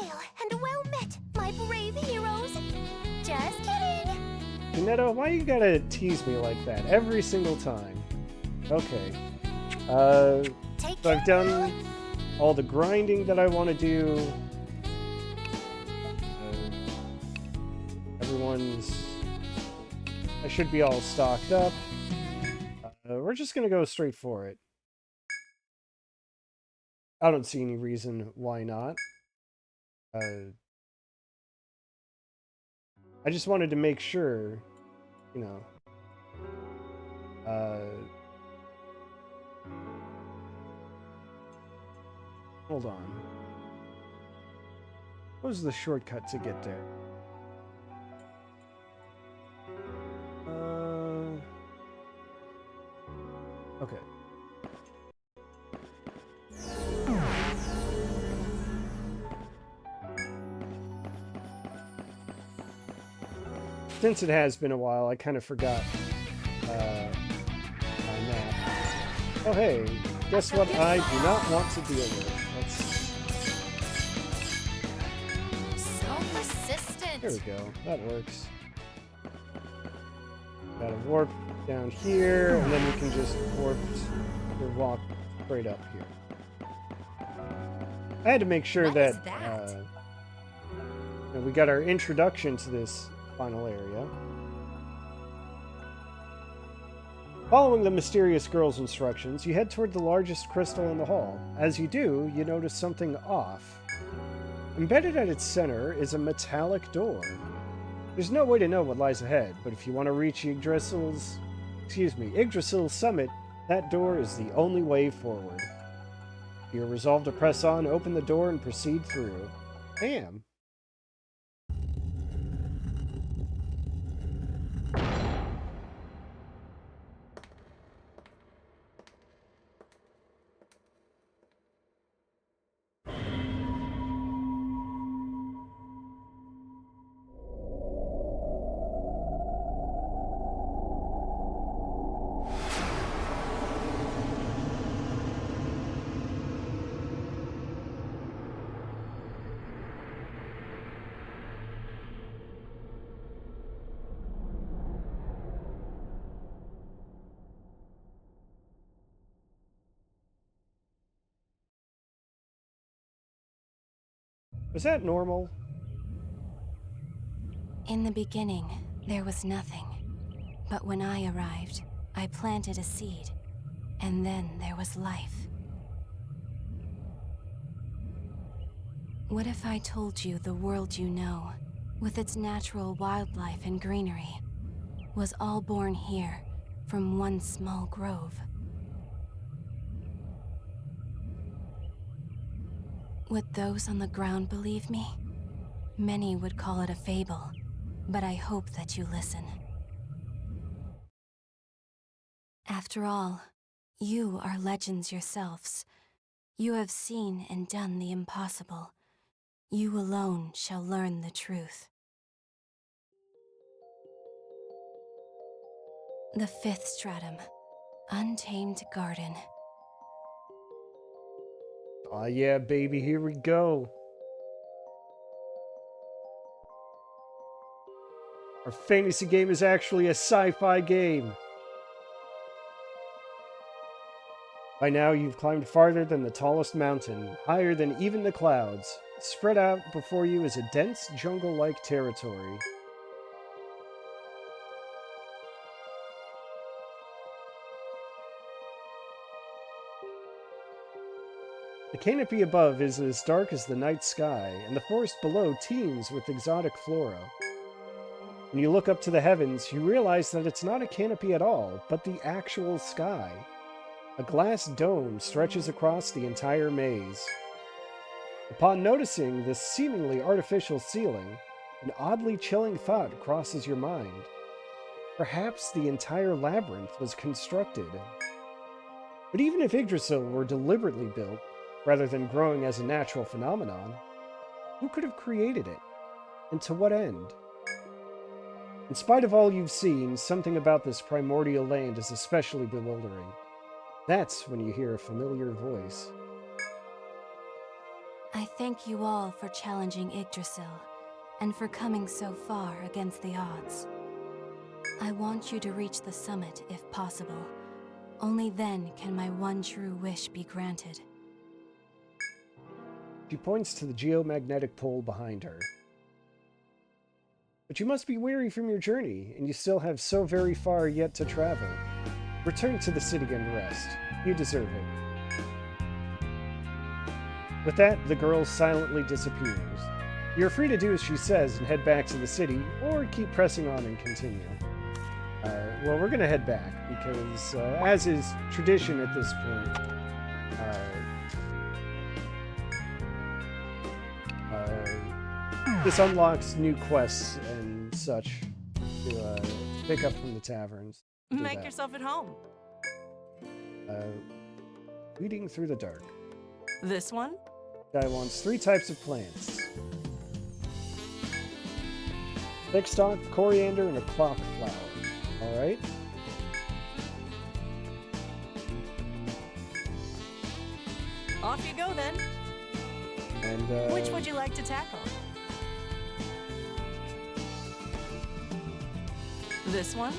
hail and well met, my brave heroes. Just kidding. Neto, why you gotta tease me like that every single time? Okay. So I've done all the grinding that I want to do. I should be all stocked up. We're just gonna go straight for it. I don't see any reason why not. I just wanted to make sure, you know. Hold on. What was the shortcut to get there? Okay. Since it has been a while, I kind of forgot my map. Oh hey, guess what I do not want to deal with? So persistent. There we go. That works. Got a warp down here, and then we can just warp or walk straight up here. I had to make sure that you know, we got our introduction to this final area. Following the mysterious girl's instructions, you head toward the largest crystal in the hall. As you do, you notice something off. Embedded at its center is a metallic door. There's no way to know what lies ahead, but if you want to reach Yggdrasil's summit, that door is the only way forward. You're resolved to press on, open the door, and proceed through. Damn. Was that normal? In the beginning, there was nothing. But when I arrived, I planted a seed, and then there was life. What if I told you the world you know, with its natural wildlife and greenery, was all born here from one small grove? Would those on the ground believe me? Many would call it a fable, but I hope that you listen. After all, you are legends yourselves. You have seen and done the impossible. You alone shall learn the truth. The fifth stratum, Untamed Garden. Aw, yeah, baby, here we go. Our fantasy game is actually a sci-fi game. By now, you've climbed farther than the tallest mountain, higher than even the clouds. Spread out before you is a dense, jungle-like territory. The canopy above is as dark as the night sky, and the forest below teems with exotic flora. When you look up to the heavens, you realize that it's not a canopy at all, but the actual sky. A glass dome stretches across the entire maze. Upon noticing this seemingly artificial ceiling, an oddly chilling thought crosses your mind. Perhaps the entire labyrinth was constructed. But even if Yggdrasil were deliberately built, rather than growing as a natural phenomenon, who could have created it? And to what end? In spite of all you've seen, something about this primordial land is especially bewildering. That's when you hear a familiar voice. I thank you all for challenging Yggdrasil, and for coming so far against the odds. I want you to reach the summit if possible. Only then can my one true wish be granted. She points to the geomagnetic pole behind her. But you must be weary from your journey, and you still have so very far yet to travel. Return to the city and rest. You deserve it. With that, the girl silently disappears. You're free to do as she says and head back to the city, or keep pressing on and continue. Well, we're going to head back, because as is tradition at this point, this unlocks new quests and such to pick up from the taverns. Make yourself at home. Weeding through the dark. This one? Guy wants 3 types of plants. Thickstock, coriander, and a clock flower. Alright. Off you go then. And which would you like to tackle? This one?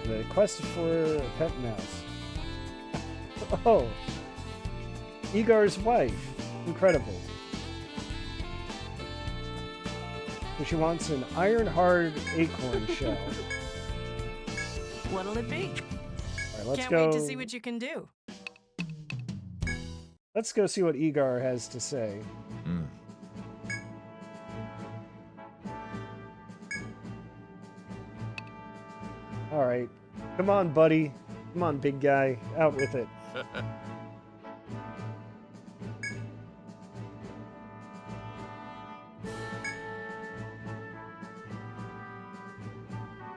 The quest for a pet mouse. Oh! Egar's wife. Incredible. So she wants an iron-hard acorn shell. What'll it be? Alright, let's Can't go. wait to see what you can do. Let's go see what Egar has to say. Alright. Come on, buddy. Come on, big guy. Out with it.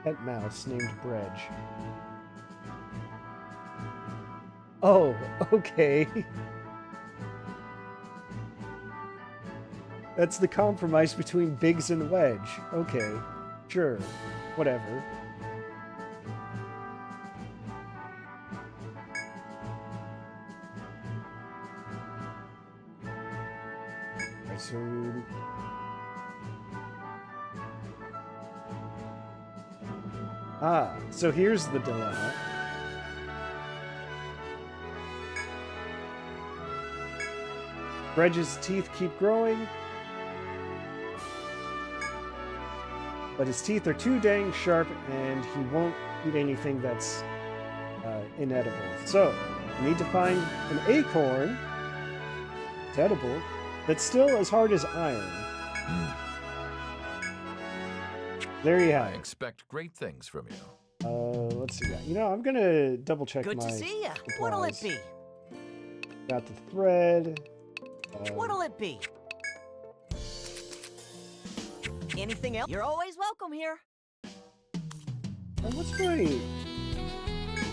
Pet mouse named Bredge. Oh, okay. That's the compromise between Biggs and Wedge. Okay, sure, whatever. Alright, so... so here's the dilemma. Bredge's teeth keep growing, but his teeth are too dang sharp and he won't eat anything that's inedible. So, we need to find an acorn, it's edible, that's still as hard as iron. There you have I it. expect great things from you. Let's see. You know, I'm gonna double check Good my to see ya. supplies. What'll it be? Got the thread. What'll it be? Anything else? You're always welcome here. What's my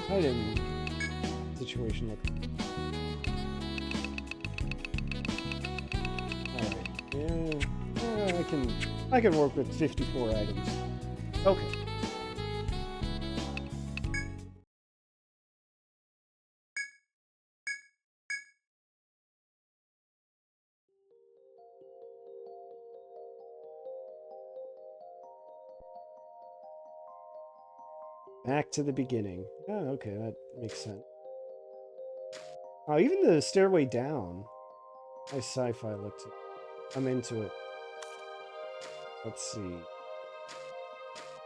item situation look? Alright, yeah, I can work with 54 items. Okay. Back to the beginning. Oh, okay, that makes sense. Oh, even the stairway down. Nice sci-fi look to it. I'm into it. Let's see.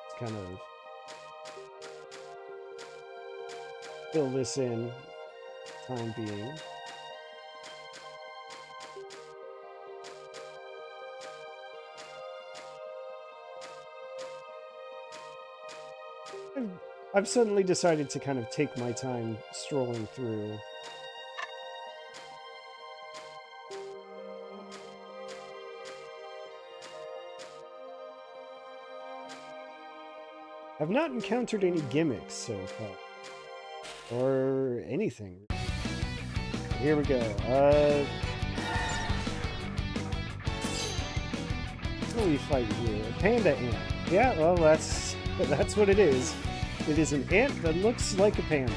Let's kind of fill this in time being. I've suddenly decided to kind of take my time strolling through. I've not encountered any gimmicks so far. Or anything. Here we go. What do we fight here? A panda ant. Yeah, well, that's what it is. It is an ant that looks like a panda.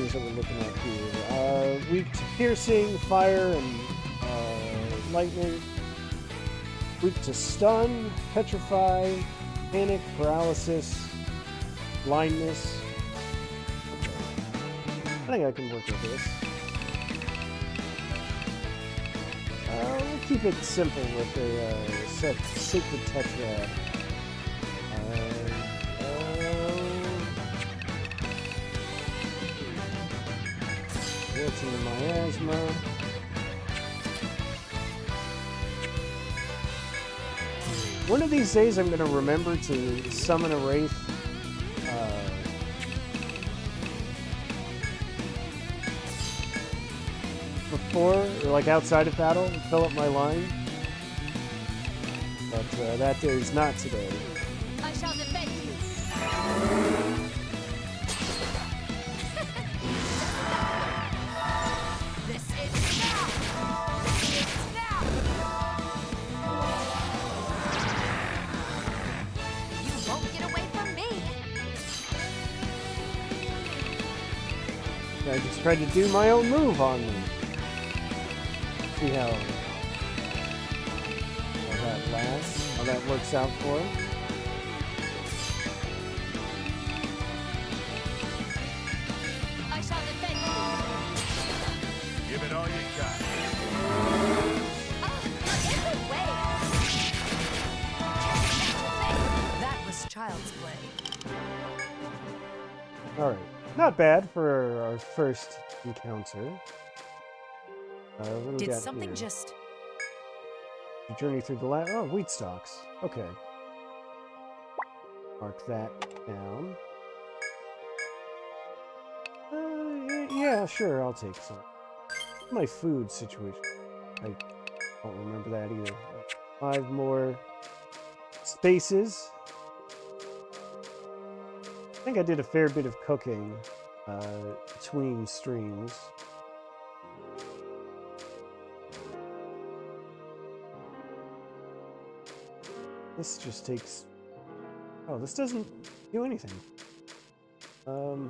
things that we're looking at here. Weak to piercing, fire, and lightning. Weak to stun, petrify, panic, paralysis, blindness. Okay. I think I can work with this. We'll keep it simple with a sacred tetrad. What's into miasma? One of these days I'm going to remember to summon a wraith. Before, or like outside of battle, and fill up my line. But that day is not today. I shall defend you. This is now. This is now. You won't get away from me. I just tried to do my own move on them. See how that lasts, how that works out for him. I shall defend you. Give it all you got. Get away. That was child's play. Alright, not bad for our first encounter. What do we Did got something here? just... Journey through the land. Oh, wheat stalks. Okay. Mark that down. Yeah, sure, I'll take some. My food situation. I don't remember that either. 5 more spaces. I think I did a fair bit of cooking between streams. This just takes... Oh, this doesn't do anything. Oh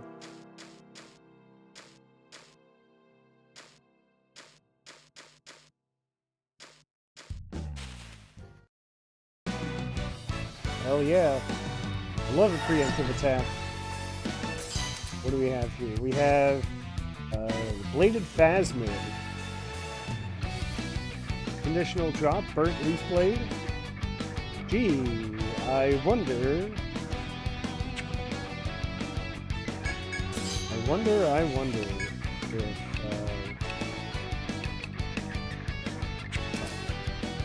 yeah. I love a preemptive attack. What do we have here? We have Bladed Phasmid. Conditional drop, Burnt Leaf Blade. Gee, I wonder if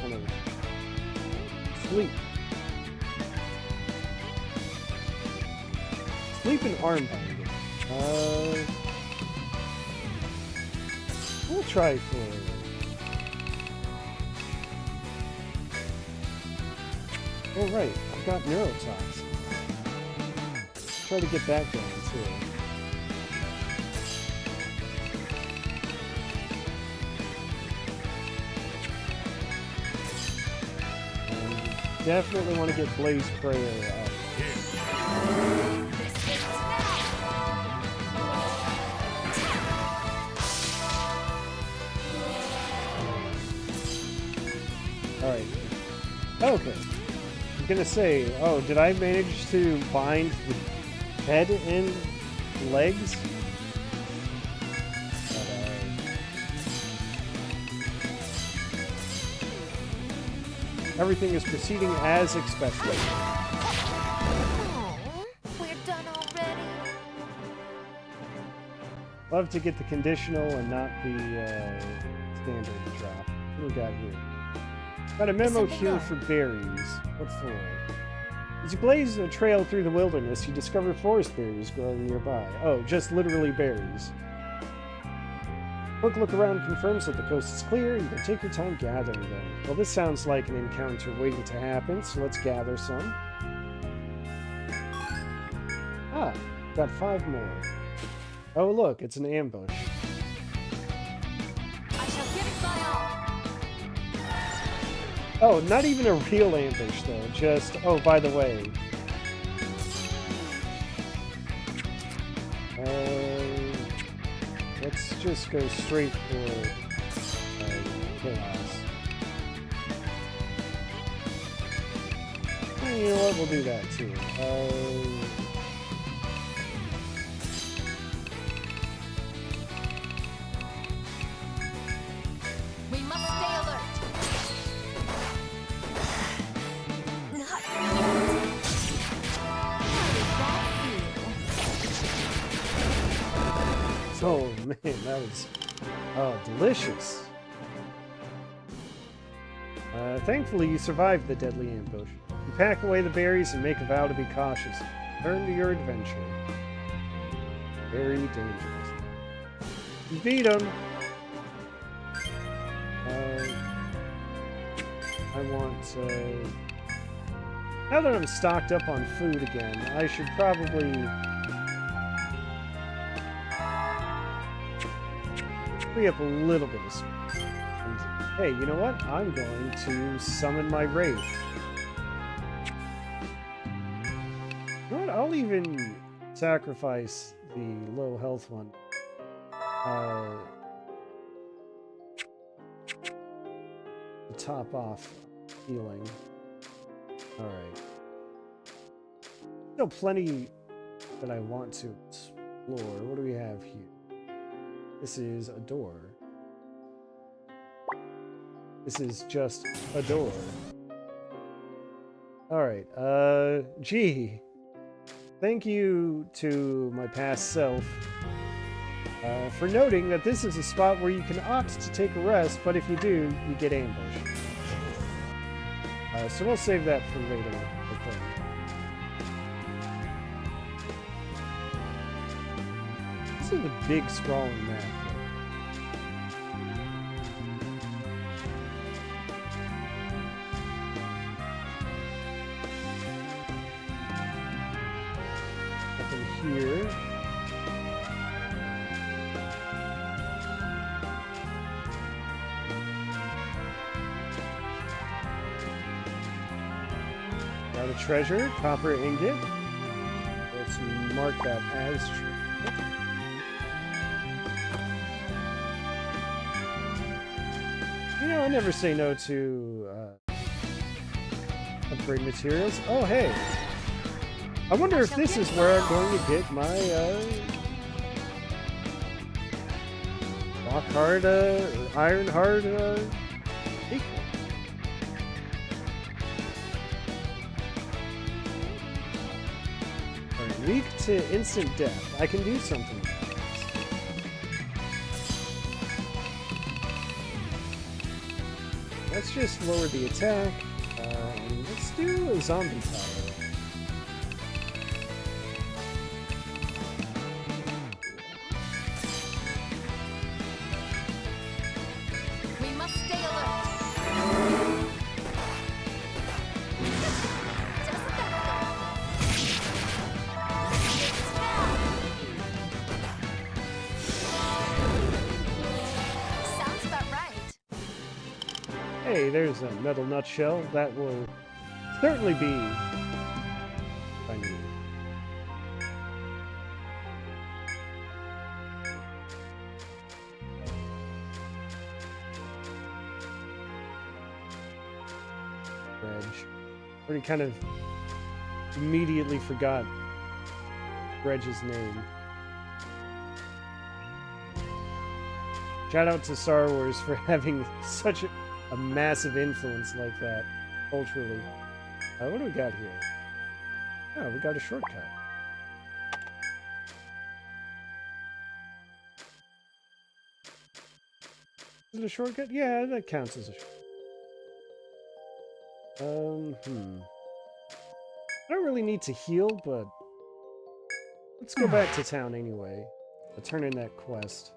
kind of sleep and arm binding. We'll try for it. Oh right, I've got neurotox. Try to get that going too. And definitely want to get Blaze Prayer out. Alright. Okay. I'm gonna say, oh, did I manage to bind the head and legs? Everything is proceeding as expected. Oh, we're done already. Love to get the conditional and not the standard drop. What do we got here? Got a memo Something here wrong? for berries. What for? As you blaze a trail through the wilderness, you discover forest berries growing nearby. Oh, just literally berries. Quick look around confirms that the coast is clear. You can take your time gathering them. Well, this sounds like an encounter waiting to happen, so let's gather some. Ah, got 5 more. Oh, look, it's an ambush. I shall give it my all. Oh, not even a real ambush, though. Just, oh, by the way. let's just go straight for chaos. And you know what? We'll do that too. We must stay alert. Not yet. How Oh did that feel? man, that was delicious. Thankfully, you survived the deadly ambush. You pack away the berries and make a vow to be cautious. Turn to your adventure. Very dangerous. You beat him. I want. Now that I'm stocked up on food again, I should probably free up a little bit of space. And hey, you know what? I'm going to summon my wraith. You know what? I'll even sacrifice the low health one. To top off healing. Alright. Still plenty that I want to explore. What do we have here? This is a door. This is just a door. Alright, gee. Thank you to my past self for noting that this is a spot where you can opt to take a rest, but if you do, you get ambushed. So we'll save that for later, I think. This is a big, sprawling map. Nothing here. Got a treasure, copper ingot. Let's mark that as true. You know, I never say no to upgrade materials. Oh, hey. I wonder if this is where I'm going to get my rock hard or iron hard equal. Weak to instant death. I can do something about this. Let's just lower the attack. Let's do a zombie power. We must stay alert. Doesn't that sounds about right. Hey, there's a metal nutshell. That will certainly be what I need. Reg. Already kind of immediately forgot Reg's name. Shout out to Star Wars for having such a massive influence like that, culturally. What do we got here? Oh, we got a shortcut. Is it a shortcut? Yeah, that counts as a shortcut. I don't really need to heal, but let's go back to town anyway. I'll turn in that quest.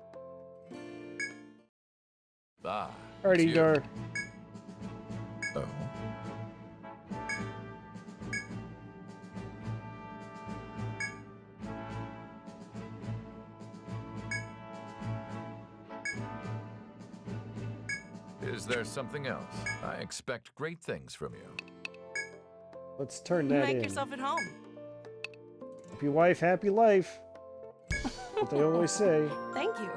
Ah, Alright, it's you. Igor. Oh. Is there something else? I expect great things from you. Let's turn that in. Make yourself at home. Happy wife, happy life. What they always say. Thank you.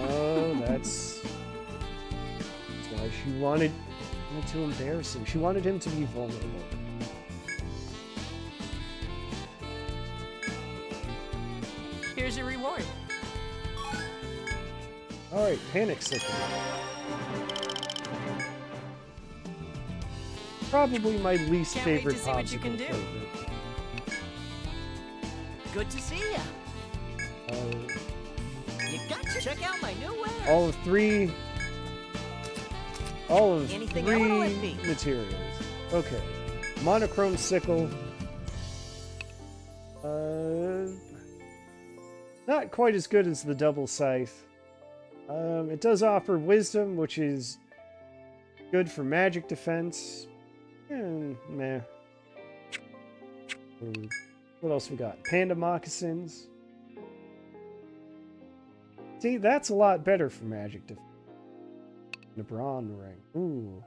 Oh, that's why she wanted to embarrass him. She wanted him to be vulnerable. Here's your reward. Alright, panic sickle. Probably my least Can't wait favorite to see what you can popsicle do. flavor. Good to see ya. You got to check out my new wares. All of three Anything I wanna let be. materials. Okay. Monochrome sickle. Not quite as good as the double scythe. It does offer wisdom, which is good for magic defense. And meh. What else we got? Panda moccasins. See, that's a lot better for magic defense. The bronze ring. Ooh.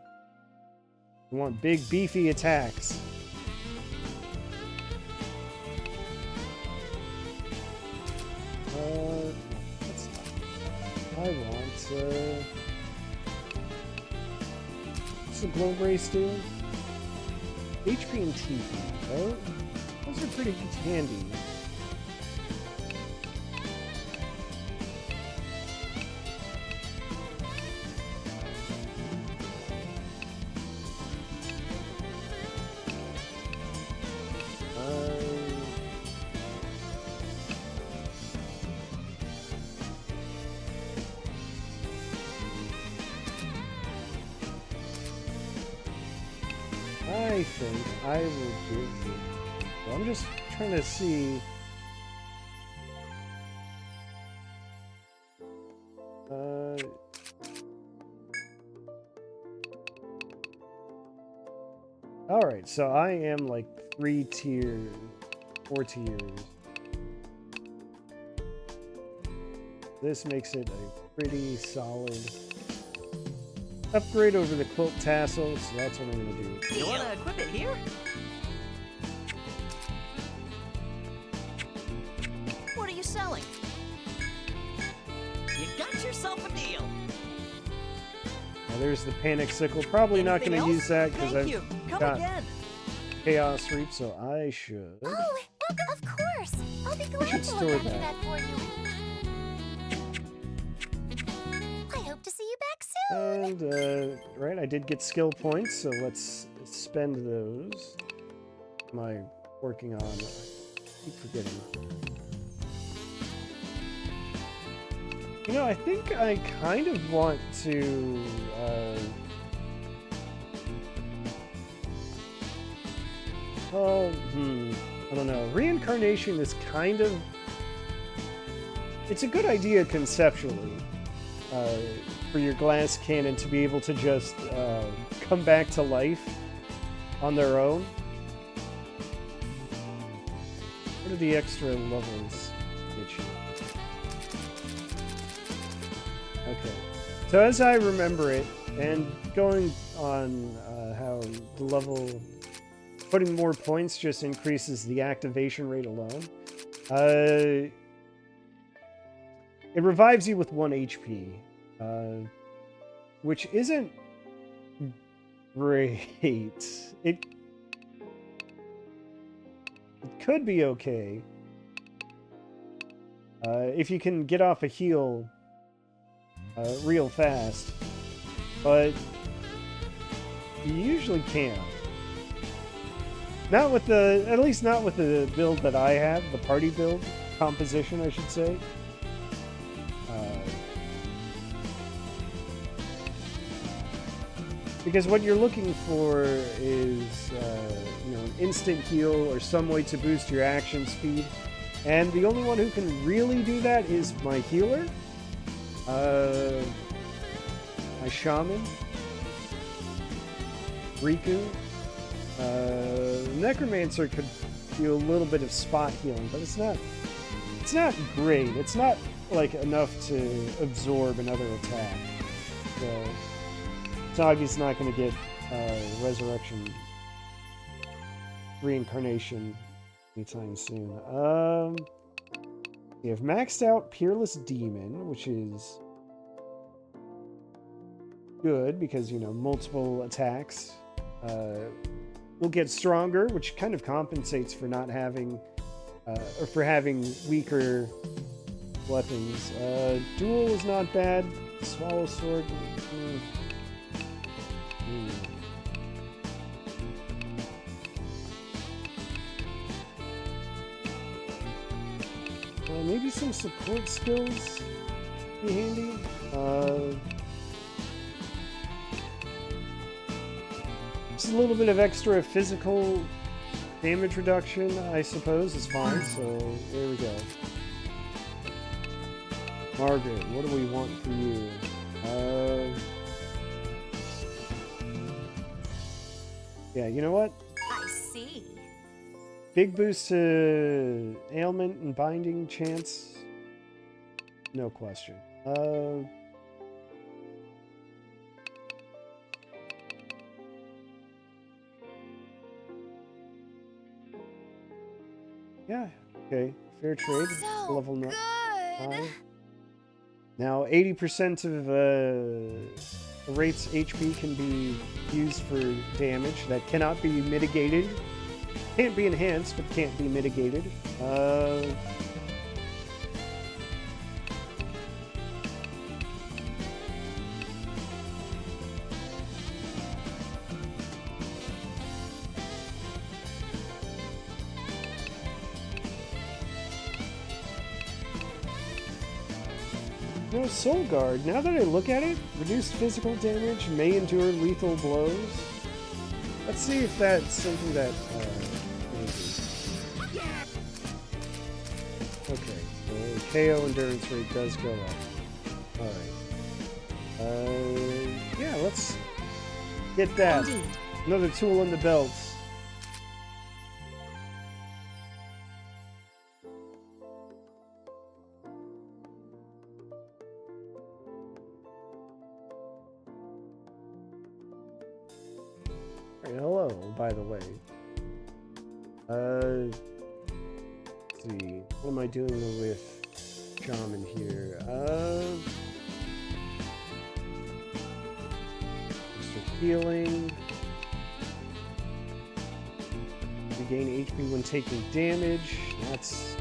We want big, beefy attacks. That's not. I want, what's the glow brace do? HP and TP. Oh, those are pretty handy. I think I will give you. Well, I'm just trying to see. Alright, so I am like 4 tiers. This makes it a pretty solid upgrade over the quilt tassel, so that's what I'm going to do. You wanna equip it here? What are you selling? You got yourself a deal. Now there's the panic sickle. Probably not going to use that because Thank I've you. Come got again. chaos reap, so I should. Oh, welcome. Of course. I'll be glad should to store look after that. that for you. I hope to see you back soon. And, right, I did get skill points, so let's spend those. Am I working on? I keep forgetting. You know, I think I kind of want to, I don't know. Reincarnation is kind of... It's a good idea conceptually, for your glass cannon to be able to just come back to life on their own. What are the extra levels get you? Okay. So as I remember it, and going on how the level... Putting more points just increases the activation rate alone. It revives you with 1 HP, which isn't great. It could be okay if you can get off a heal real fast, but you usually can't. Not with the, at least not with the build that I have, the party build, composition I should say. Because what you're looking for is, you know, an instant heal or some way to boost your action speed. And the only one who can really do that is my healer. My shaman. Riku. Necromancer could do a little bit of spot healing, but it's not great. It's not like enough to absorb another attack. So Sagi's not going to get resurrection, reincarnation anytime soon. We have maxed out Peerless Demon, which is good because, you know, multiple attacks will get stronger, which kind of compensates for not having, or for having weaker weapons. Duel is not bad. Swallow sword. Maybe some support skills be handy. Just a little bit of extra physical damage reduction, I suppose, is fine. So there we go. Margaret, what do we want for you? Yeah, you know what? I see. Big boost to ailment and binding chance. No question. Yeah, okay. Fair trade. So Level good. 9. Now, 80% of the rate's HP can be used for damage that cannot be mitigated. Can't be enhanced, but can't be mitigated. No, Soul Guard. Now that I look at it, reduced physical damage, may endure lethal blows. Let's see if that's something that okay, so KO endurance rate does go up. Alright. Yeah, let's get that. Indeed. Another tool in the belt. Alright, hello, by the way. Let's see. What am I doing with Shaman here? Extra healing. Regain HP when taking damage. That's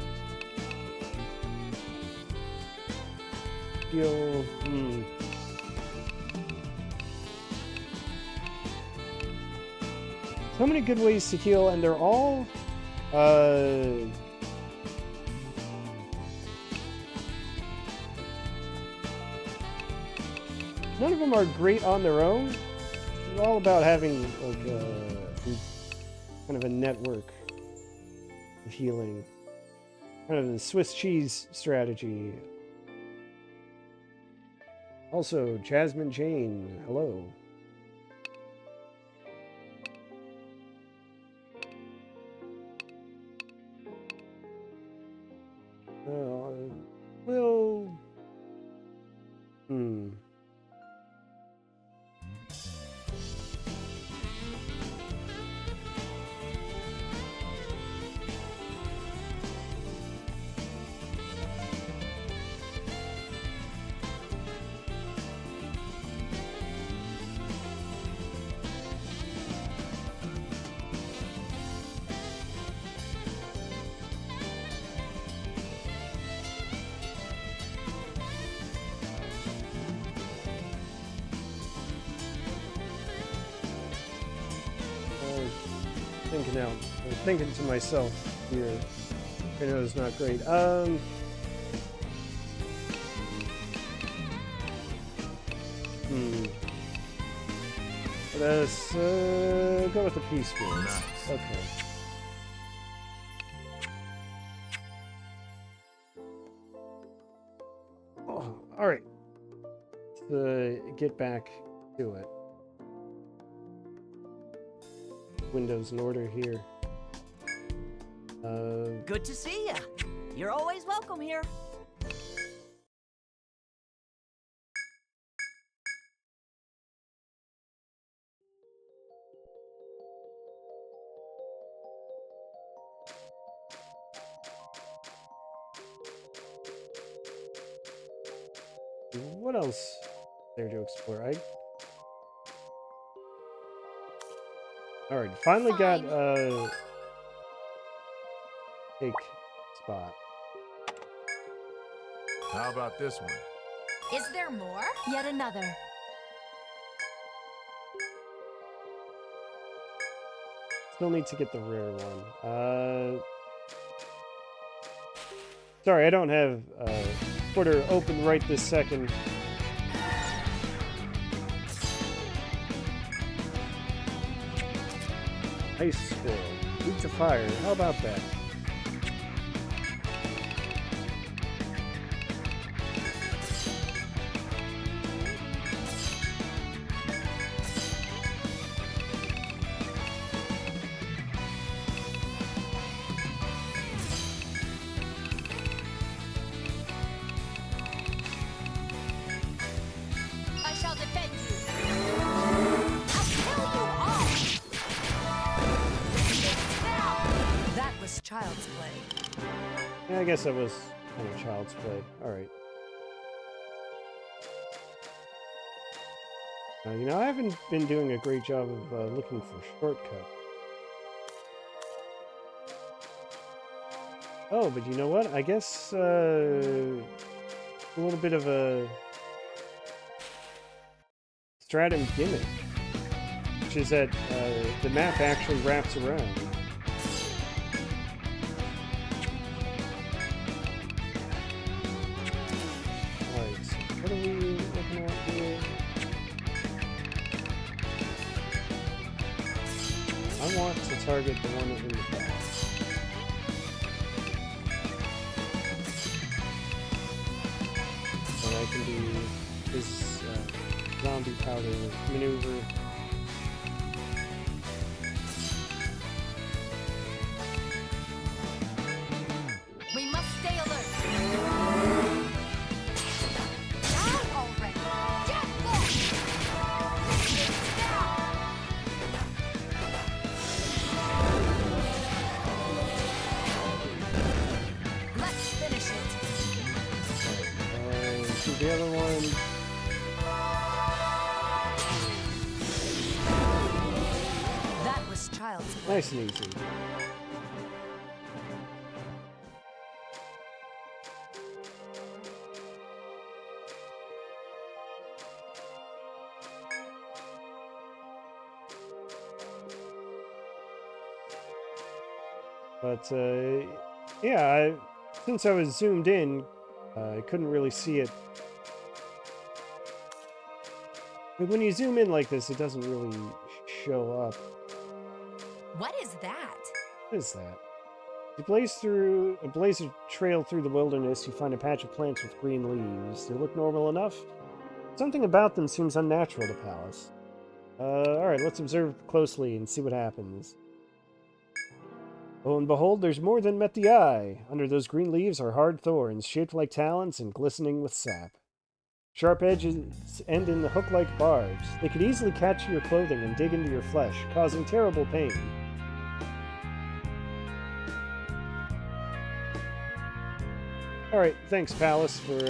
heal. So many good ways to heal, and they're all none of them are great on their own. It's all about having like kind of a network of healing, kind of the Swiss cheese strategy. Also, Jasmine Jane, hello. Well, I'm thinking to myself here. I know it's not great. Let's go with the peace spirits. Nice. Okay. Oh, all right. Let's get back to it. Windows in order here. Good to see ya. You're always welcome here. What else is there to explore? Alright, finally got Fine. a cake spot. How about this one? Is there more? Yet another. Still need to get the rare one. Sorry, I don't have Twitter open right this second. Ice squirrel. Weak to fire. How about that? I shall defend you. I'll kill you all. That was child's play. Yeah, I guess that was kind of child's play. Alright. You know, I haven't been doing a great job of looking for shortcuts. Oh, but you know what? I guess a little bit of a Stratum gimmick, which is that the map actually wraps around. Alright, so what are we looking at here? I want to target the one in the back. And I can do this zombie powder maneuver. We must stay alert. Die already. Death Let's finish it. The other one. That was child's play. Nice and easy. But, yeah, since I was zoomed in, I couldn't really see it. But when you zoom in like this, it doesn't really show up. What is that? What is that? You blaze a trail through the wilderness, you find a patch of plants with green leaves. They look normal enough. Something about them seems unnatural to Pallas. Alright, let's observe closely and see what happens. Lo and behold, there's more than met the eye. Under those green leaves are hard thorns, shaped like talons and glistening with sap. Sharp edges end in the hook-like barbs. They could easily catch your clothing and dig into your flesh, causing terrible pain. Alright, thanks, Pallas, for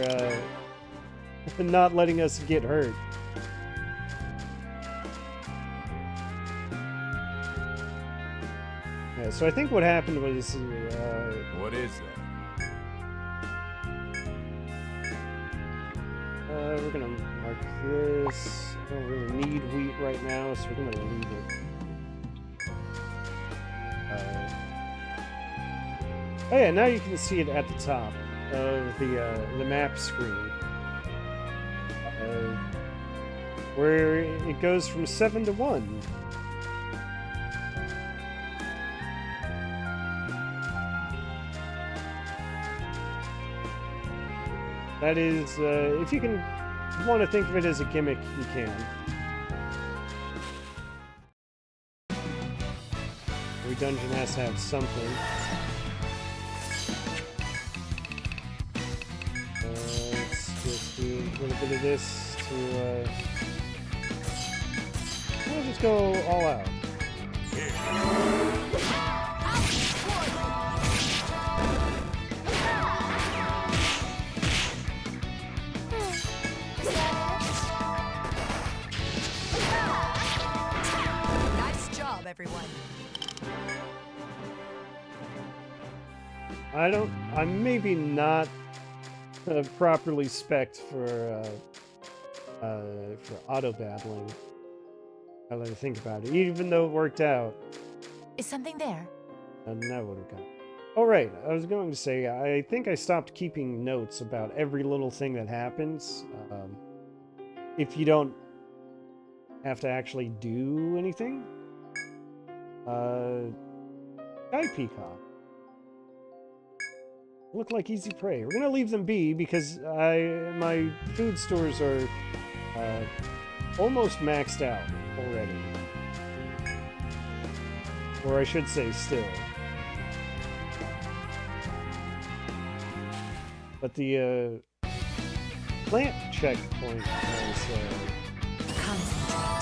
not letting us get hurt. Yeah, so I think what happened was... What is that? we're gonna mark this. I don't really need wheat right now, so we're gonna leave it. Oh yeah, now you can see it at the top of the map screen. Where it goes from 7 to 1. That is, if you can want to think of it as a gimmick, you can. Every dungeon has to have something. Let's just do a little bit of this to, we'll just go all out. everyone. I'm maybe not properly spec'd for auto battling. Now that I think about it, even though it worked out. Is something there? And that would have gone. Oh, right. I was going to say, I think I stopped keeping notes about every little thing that happens. If you don't have to actually do anything. Sky Peacock. Look like easy prey. We're gonna leave them be because my food stores are almost maxed out already. Or I should say still. But the plant checkpoint has Concentrate.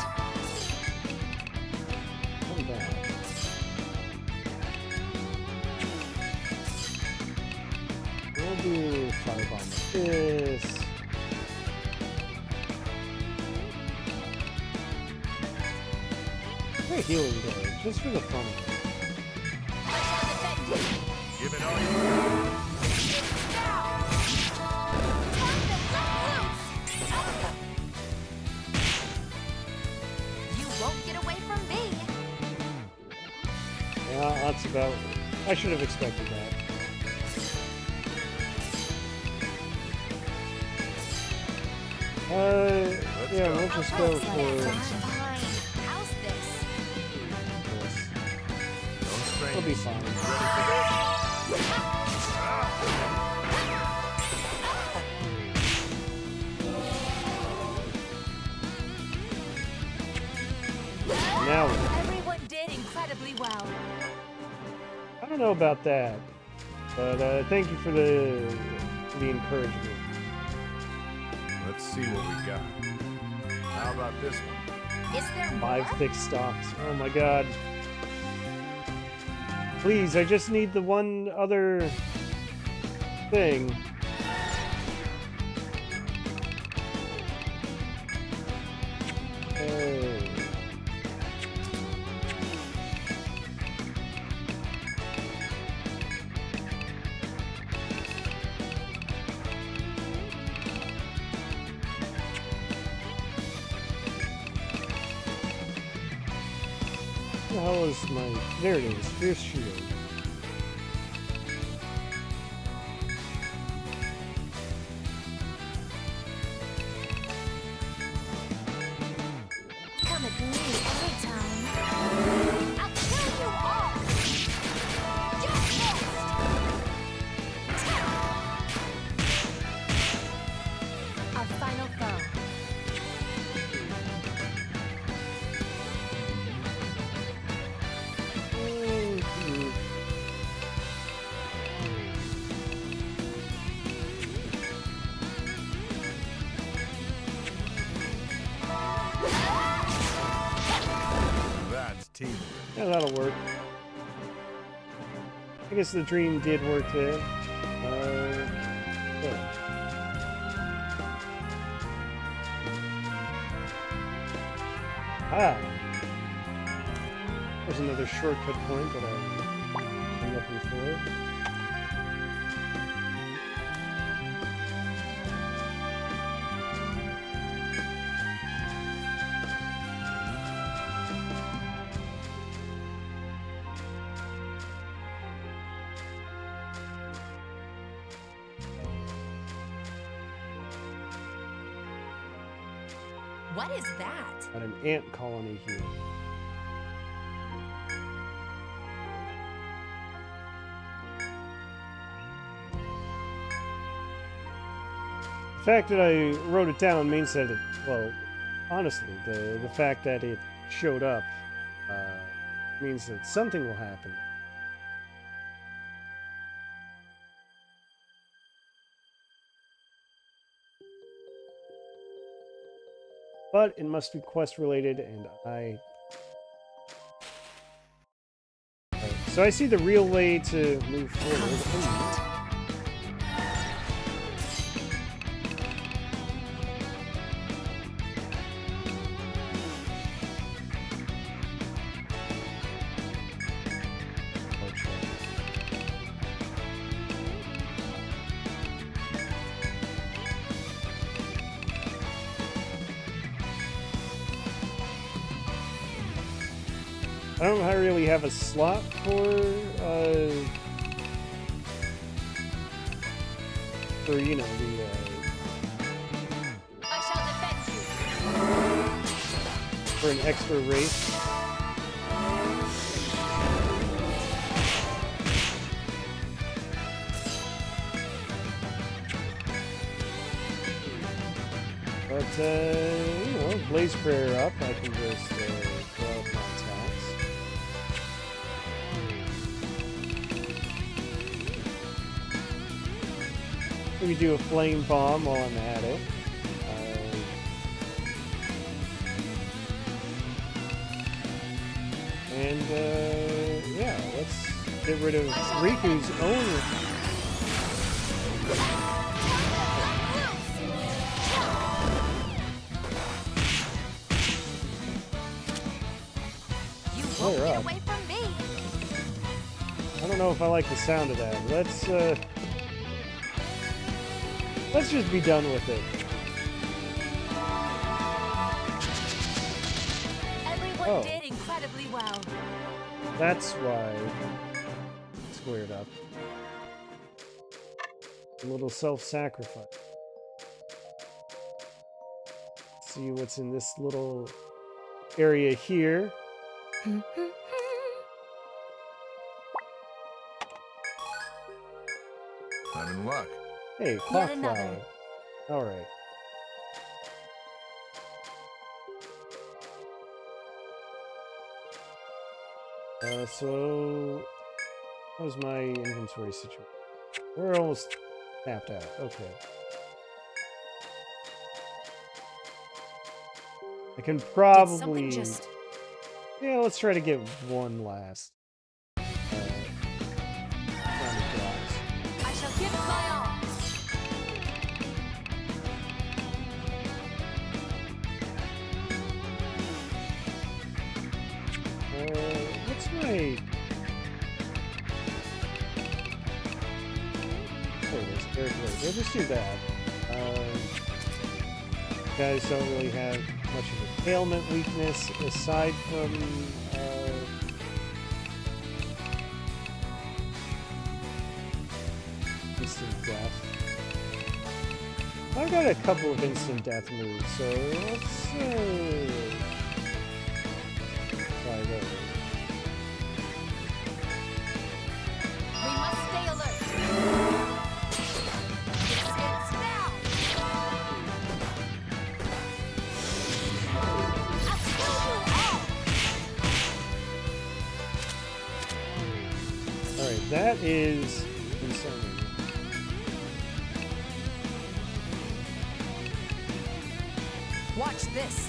come back. We'll do firebomb with this. A healing day, just for the fun of it. Give it all you got. You won't get away from me. Yeah, that's about. I should have expected that. Yeah, we'll just go for Fine. How's this? this. Don't strain. It'll be fine. Ready for this? Now, Everyone did incredibly well. I don't know about that, but thank you for the encouragement. Let's see what we got. How about this one? Is there 5 more? thick stalks. Oh my god. Please, I just need the one other thing. Hey. What the hell is my... There it is. Fierce Shield. Come at me anytime. I'll kill you all. Get lost. Our final foe. That's teamwork. Yeah, that'll work. I guess the dream did work there. Yeah. Ah! There's another shortcut point that I'm looking for. What is that? Got an ant colony here. The fact that I wrote it down means that it, well, honestly, the fact that it showed up means that something will happen. But it must be quest related, and I... Right. So I see the real way to move forward. I don't really have a slot for you know, the, I shall defend you. for an extra race. But, you know, Blaze Prayer up, I can just, throw out my attacks. Maybe do a Flame Bomb while I'm at it. Yeah, let's get rid of Riku's own. You won't Flare get up. away from me. I don't know if I like the sound of that. Let's just be done with it. Everyone Oh. did incredibly well. That's why it's squared up. A little self-sacrifice. See what's in this little area here. I'm in luck. Hey, clock another. flower. All right. So what was my inventory situation? We're almost tapped out. Okay. I can Did probably. something just... Yeah, let's try to get one last. Round of drops. I shall give it my all. What's my? There it is. There it is. We'll just do that. Guys don't really have much of a ailment weakness aside from instant death. I've got a couple of instant death moves, so let's try those. We must stay alert. It's now. I'll kill you all. Alright, that is insane. Watch this.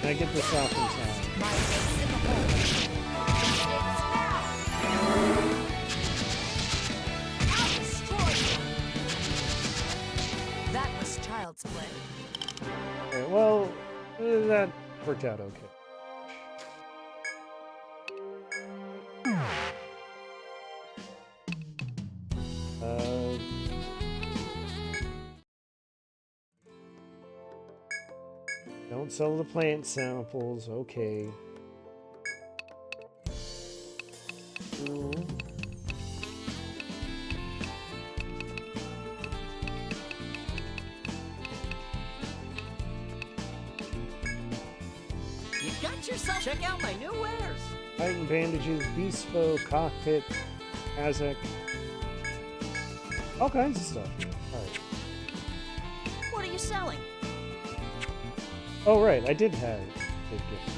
Can I get this off in time? My ace in the hole. It's now. I'll destroy you. That was child's play. Alright, well, that worked out okay. Don't sell the plant samples, okay. You got yourself. Check out my new wares. Titan bandages, bespo, cockpit, Kazakh. All kinds of stuff. Alright. What are you selling? Oh, right, I did have big gift.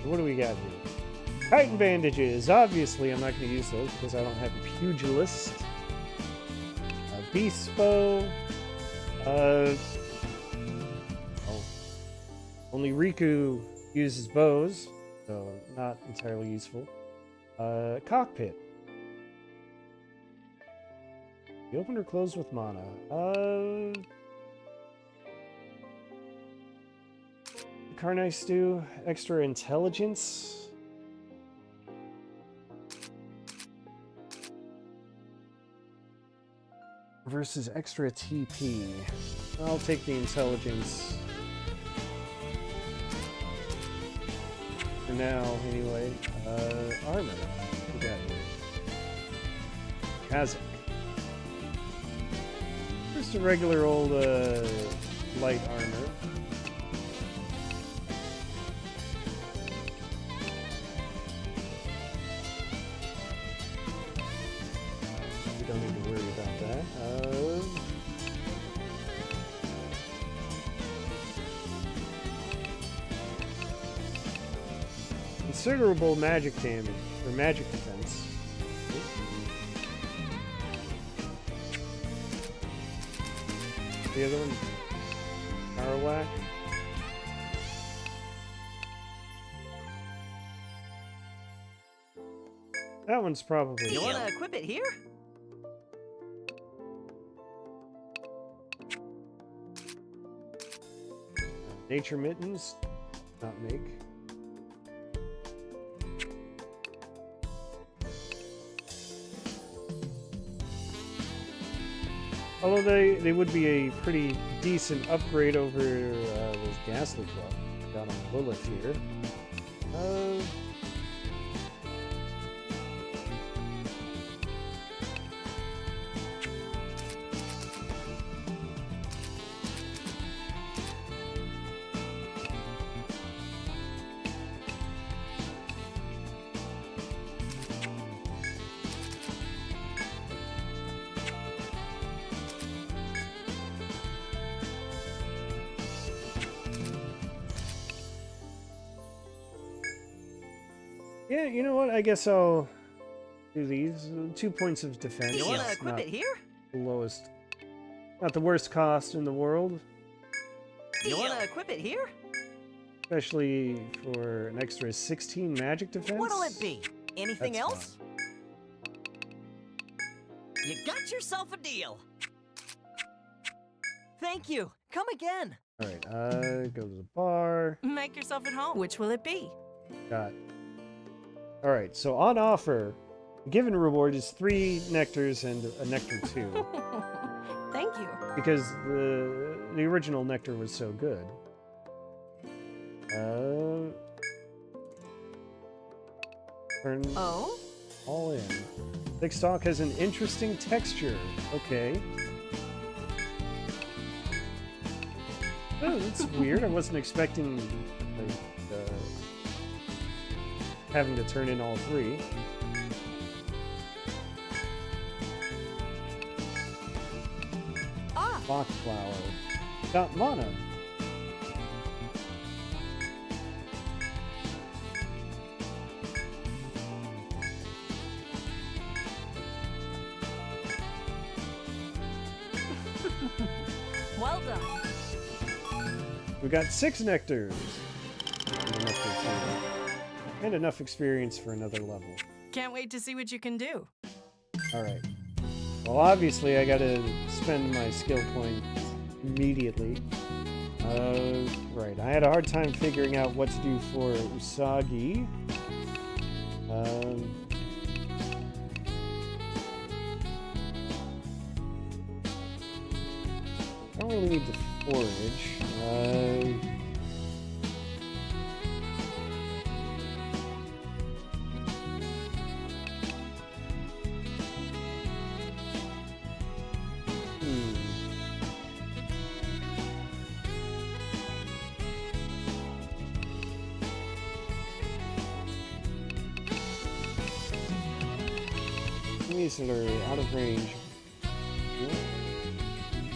So what do we got here? Titan bandages. Obviously, I'm not going to use those because I don't have a pugilist. Bespo. Oh. Only Riku uses bows, so not entirely useful. Cockpit. You open or close with mana. Carnage Stew, extra intelligence. Versus extra TP. I'll take the intelligence. For now, anyway. Armor. What we got here? Kazakh. Just a regular old light armor. We don't need to worry about that. Considerable magic damage, or magic defense. The other one, Arawak. That one's probably. You wanna equip it here? Nature Mittens, not make. Although they would be a pretty decent upgrade over those Ghastly Club. Got on Lilith here. Yeah, you know what? I guess I'll do these. 2 points of defense. You wanna It's equip not it here? the lowest, not the worst cost in the world, You wanna equip it here? especially for an extra 16 magic defense. What'll it be? Anything That's else? You got yourself a deal. Thank you. Come again. All right, go to the bar. Make yourself at home. Which will it be? Got. All right, so on offer, the given reward is 3 nectars and a nectar 2, Thank you. because the original nectar was so good. Turn Oh? all in. Thick stalk has an interesting texture. Okay. Oh, that's weird. I wasn't expecting like, having to turn in all 3. Ah! Bach flower. Got mana. Well done. We got 6 nectars. And a nectar 2. And enough experience for another level. Can't wait to see what you can do. Alright. Well, obviously, I gotta spend my skill point immediately. Right. I had a hard time figuring out what to do for Usagi. I don't really need to forage. These that are out of range.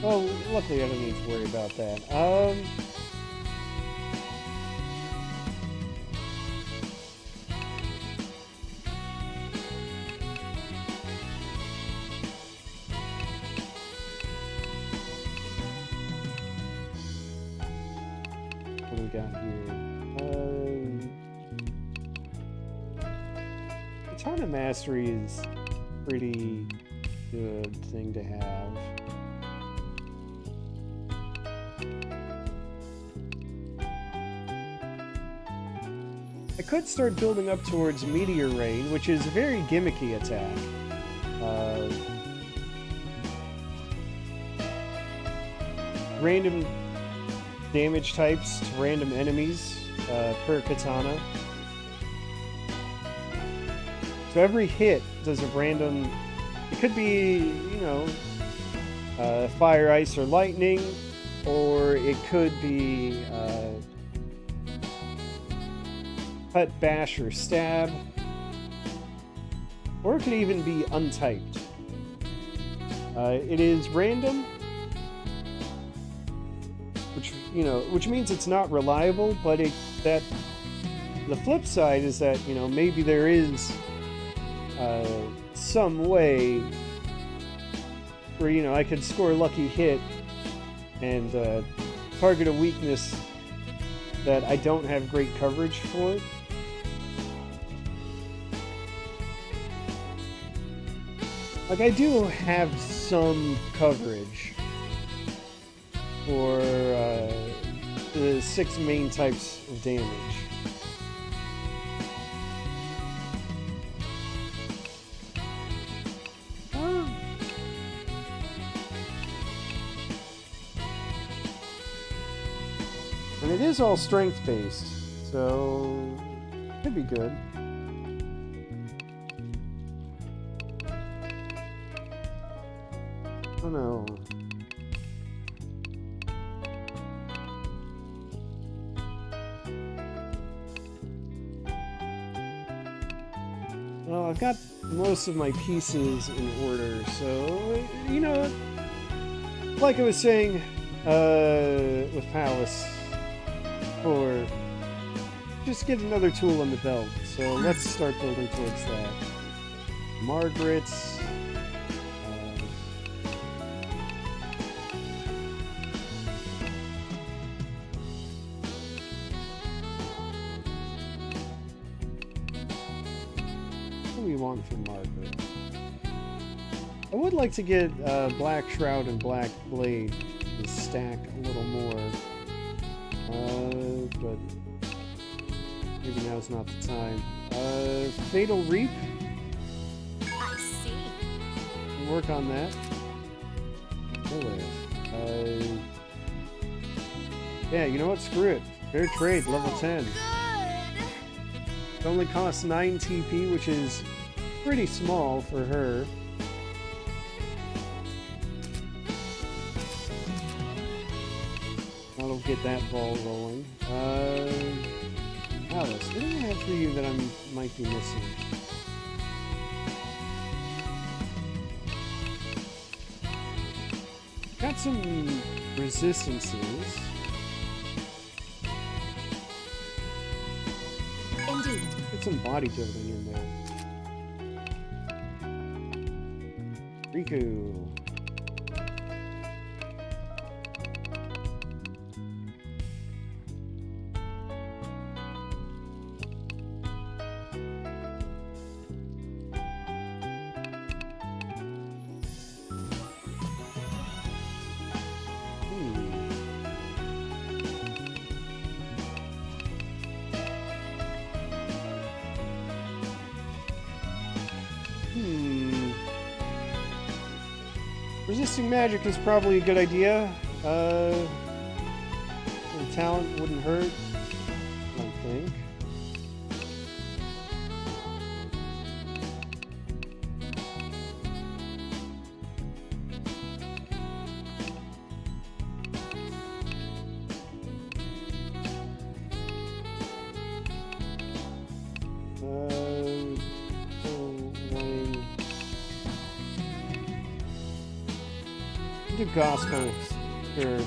Oh, luckily I don't need to worry about that. What do we got here? Katana Mastery is pretty good thing to have. I could start building up towards Meteor Rain, which is a very gimmicky attack. Random damage types to random enemies per katana. So every hit does a random... It could be, you know, fire, ice, or lightning, or it could be cut, bash, or stab, or it could even be untyped. It is random, which means it's not reliable, but the flip side is that, you know, maybe there is some way where, you know, I could score a lucky hit and target a weakness that I don't have great coverage for. Like, I do have some coverage for the 6 main types of damage. And it is all strength-based, so it could be good. Oh no. Well, I've got most of my pieces in order, so, you know, like I was saying with Palace, or just get another tool in the belt. So let's start building towards that. Margaret's. What do we want from Margaret? I would like to get Black Shroud and Black Blade to stack a little more. But maybe now's not the time. Fatal Reap. I see. We'll work on that. Yeah, you know what? Screw it. Fair trade, So level 10. Good. It only costs 9 TP, which is pretty small for her. That'll get that ball rolling. Alice, what do I have for you that I might be missing? Got some resistances. Indeed. Get some bodybuilding in there. Riku. Resisting magic is probably a good idea. Talent wouldn't hurt, I don't think. Do Goss kind of sure.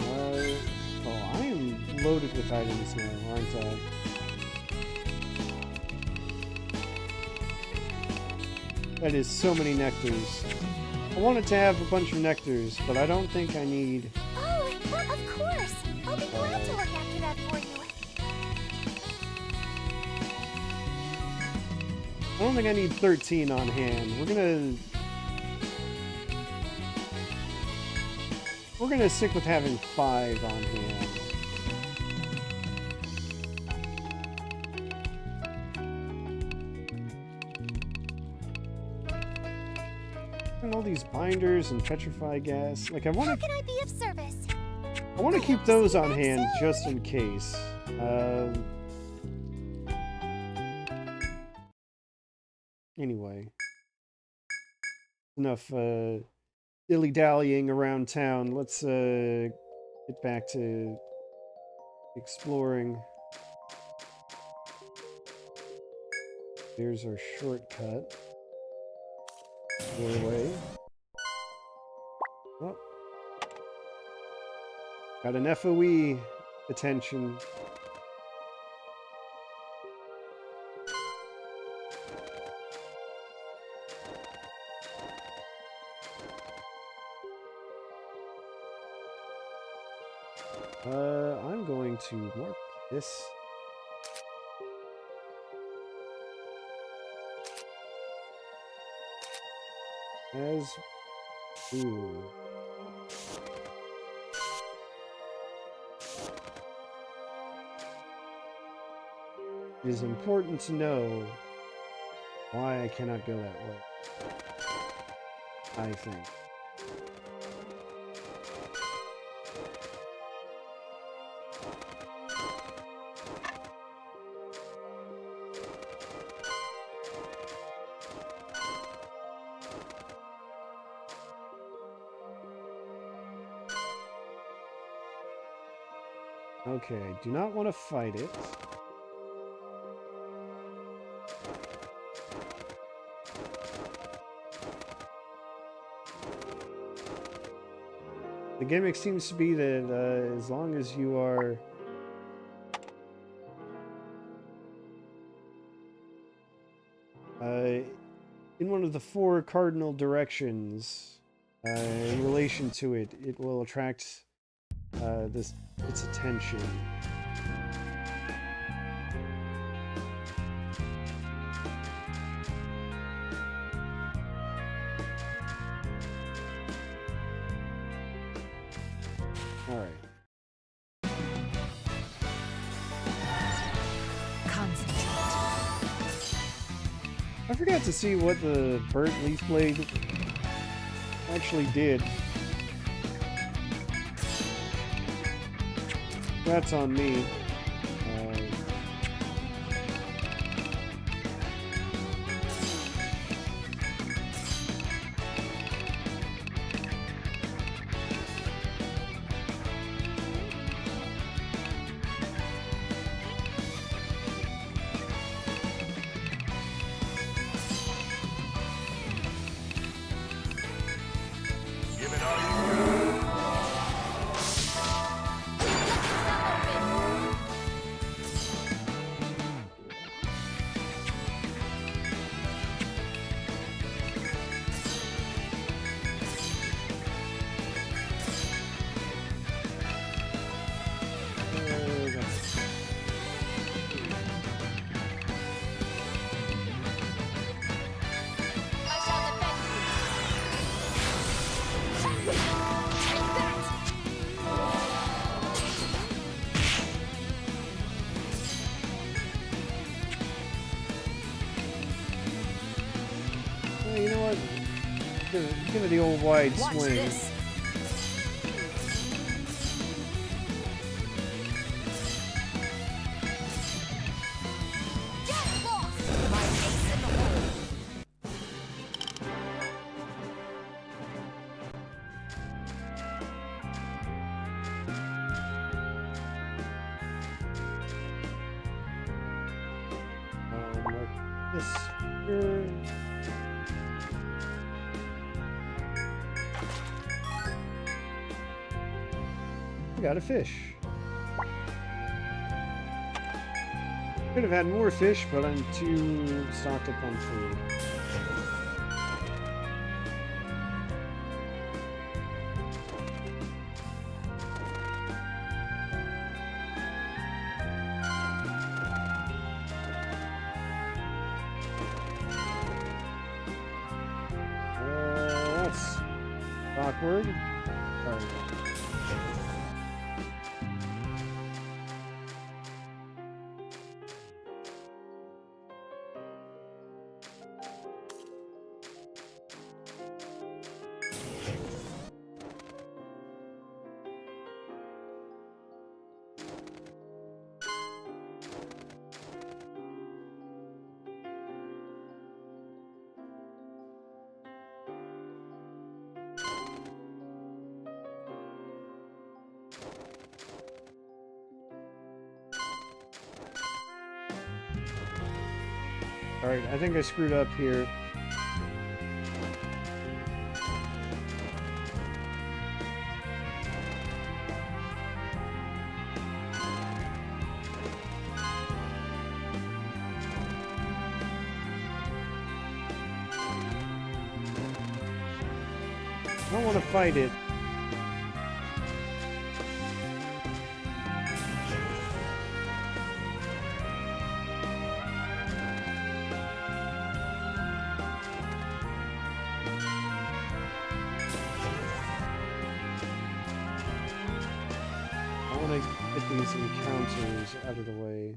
I am loaded with items now, aren't I? That is so many nectars. I wanted to have a bunch of nectars, but I don't think I need. Oh, of course. I'll be glad to look after that for you. don't think I need 13 on hand. We're gonna stick with having 5 on hand. And all these binders and petrify gas. Like I How want can I be of service? to keep those on hand just in case. Anyway, enough dilly-dallying around town. Let's get back to exploring. There's our shortcut. Doorway. Oh. Got an FOE attention. I'm going to mark this. As blue. It is important to know why I cannot go that way. I think. Okay, I do not want to fight it. The gimmick seems to be that as long as you are in one of the 4 cardinal directions in relation to it, it will attract its attention. All right. I forgot to see what the burnt leaf blade actually did. That's on me. Give it all you got. I shall defend you. Take that! Well, you know what? Give it the old wide Watch swing. this. Get lost! My ace in the hole. Like this here. I got a fish. Could have had more fish, but I'm too stocked up on food. word? Alright. Alright, I think I screwed up here. I don't want to fight it. I want to get these encounters out of the way.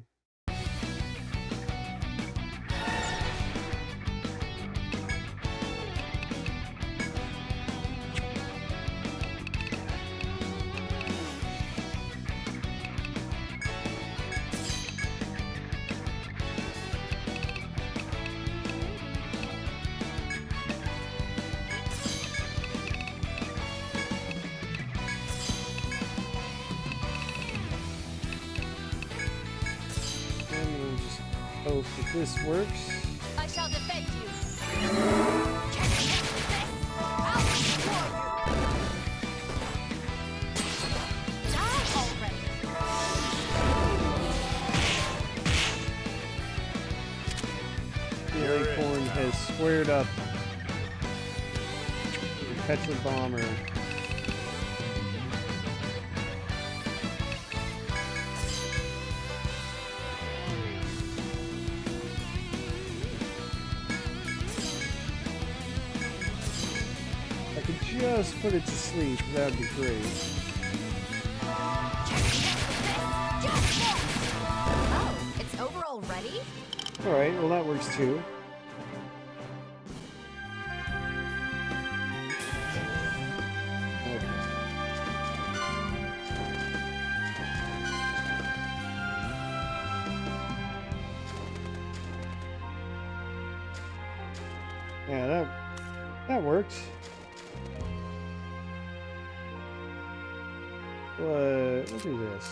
Hope that this works. I shall defend you. Die already. The acorn has squared up the Petra bomber. Just put it to sleep, that would be great. Oh, it's over already? Alright, well that works too. Okay. Yeah, that worked. We'll do this.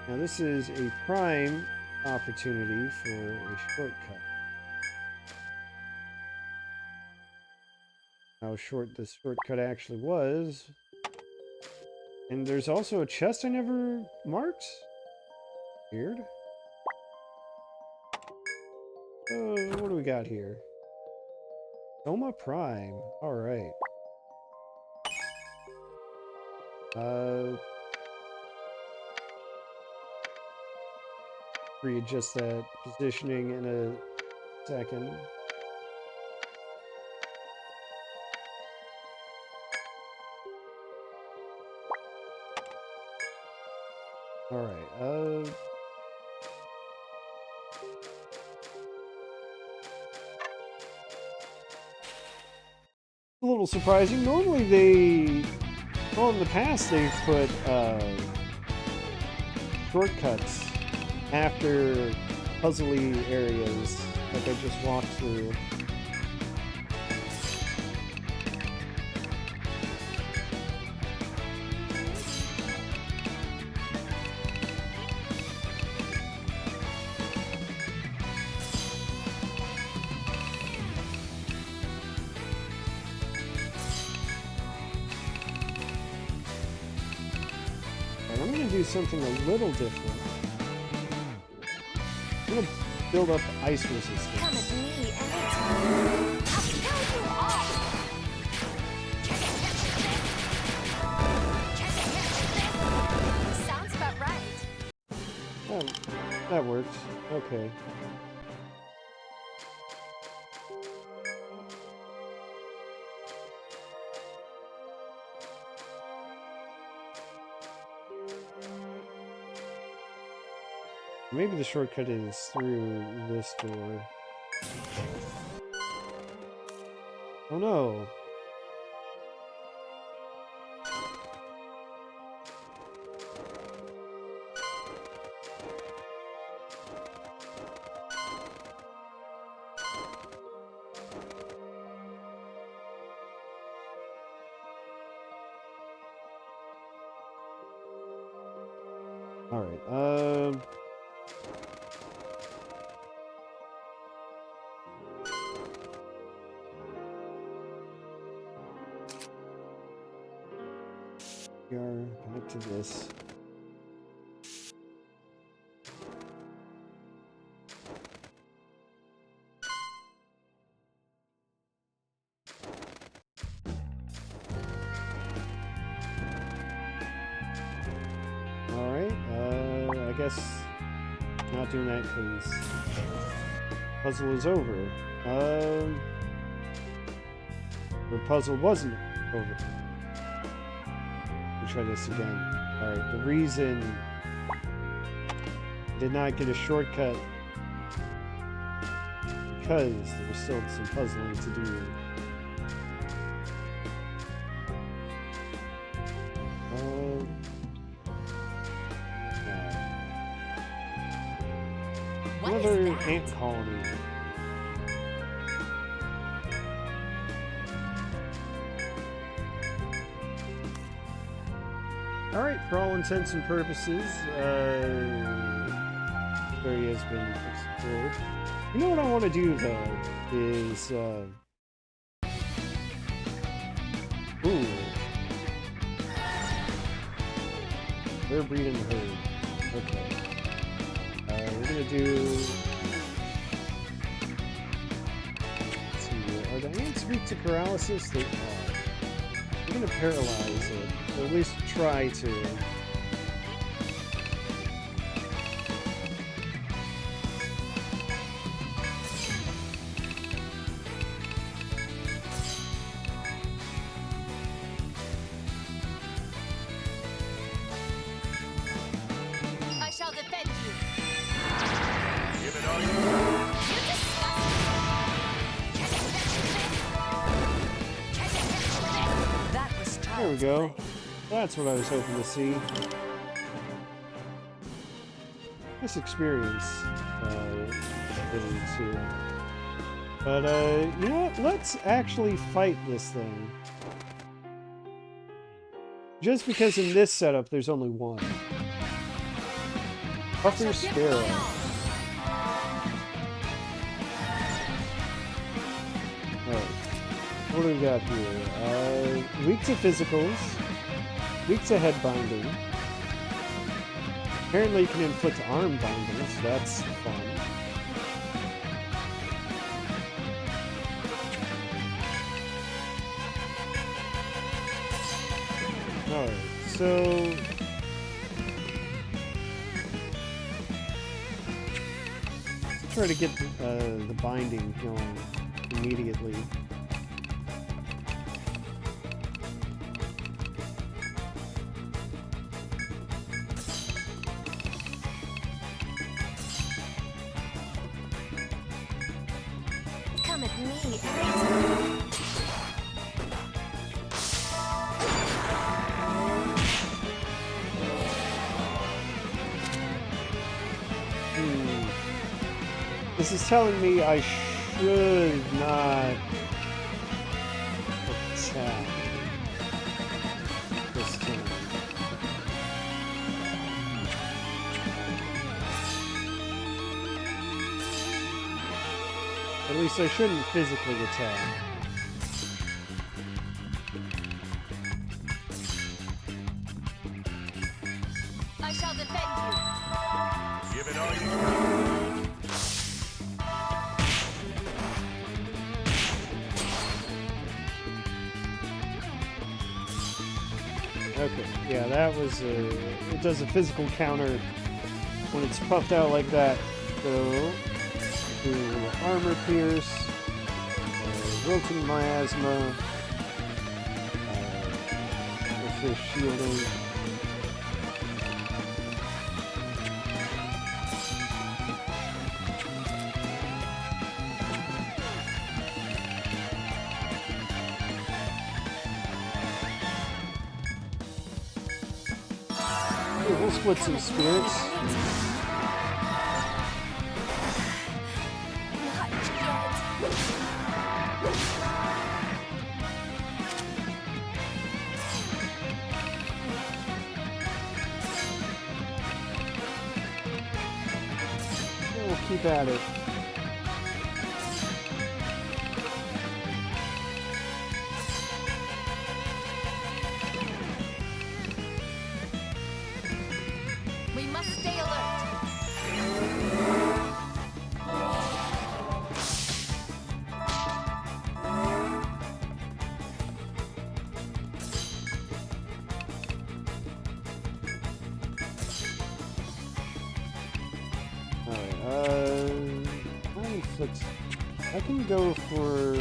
Now this is a prime opportunity for a shortcut. How short this shortcut actually was. And there's also a chest I never marked? Weird. What do we got here? Soma Prime. Alright. Readjust that positioning in a second. Alright, a little surprising. Normally well, in the past they've put, shortcuts after puzzly areas like I just walked through. I'm going to do something a little different. I'm going to build up ice resistance. Come at me anytime. I'll kill you all. that worked. Okay. Maybe the shortcut is through this door. Oh no. All right. We are connect to this. I guess not doing that because puzzle is over. The puzzle wasn't over. We'll try this again. Alright, the reason I did not get a shortcut because there was still some puzzling to do. Another ant colony. Alright, for all intents and purposes, this area has been explored. You know what I want to do, though, is, ooh. They're breeding the herd. Okay. We're gonna do... Let's see, are the ants weak to paralysis? They are. We're gonna paralyze it, or at least try to. I shall defend you. Give it all you got. That was There we go. That's what I was hoping to see. This experience, too. But, you know what? Let's actually fight this thing. Just because in this setup, there's only one. Puffer Sparrow. Alright. What do we got here? Weak to physicals. Weak to head binding. Apparently you can inflict arm binding, so that's fun. Alright, so... let's try to get the binding going immediately. Come at me, ant. This is telling me I should not attack this time. At least I shouldn't physically attack. I shall defend you. Give it all you got. Okay, yeah, that was it does a physical counter when it's puffed out like that. So, do a little armor pierce, wilting miasma, with this shielding. Ooh, we'll split some spirits. Not yet. We'll keep at it. We must stay alert. I can go for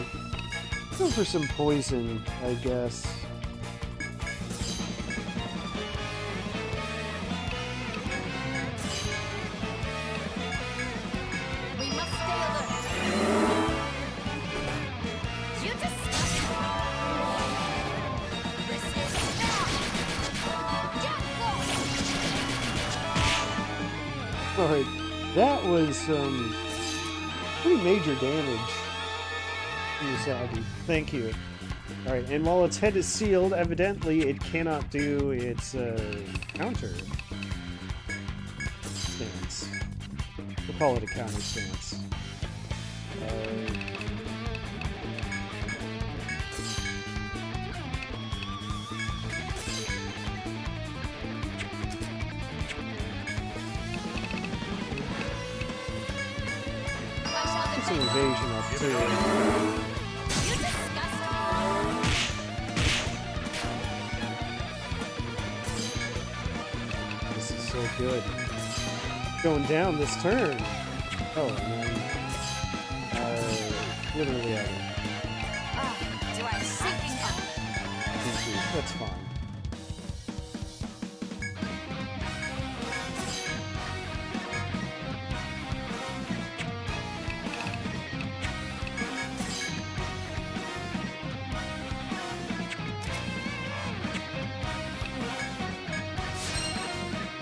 some poison, I guess. We must stay alert. You disgust me. This is now. Get Alright, that was pretty major damage. Usagi. Thank you. Alright, and while its head is sealed, evidently it cannot do its counter stance. We'll call it a counter stance. Get some evasion up too. you disgust This is so good. Going down this turn. Oh, and then literally out of Do I sinking up? PC. That's fine.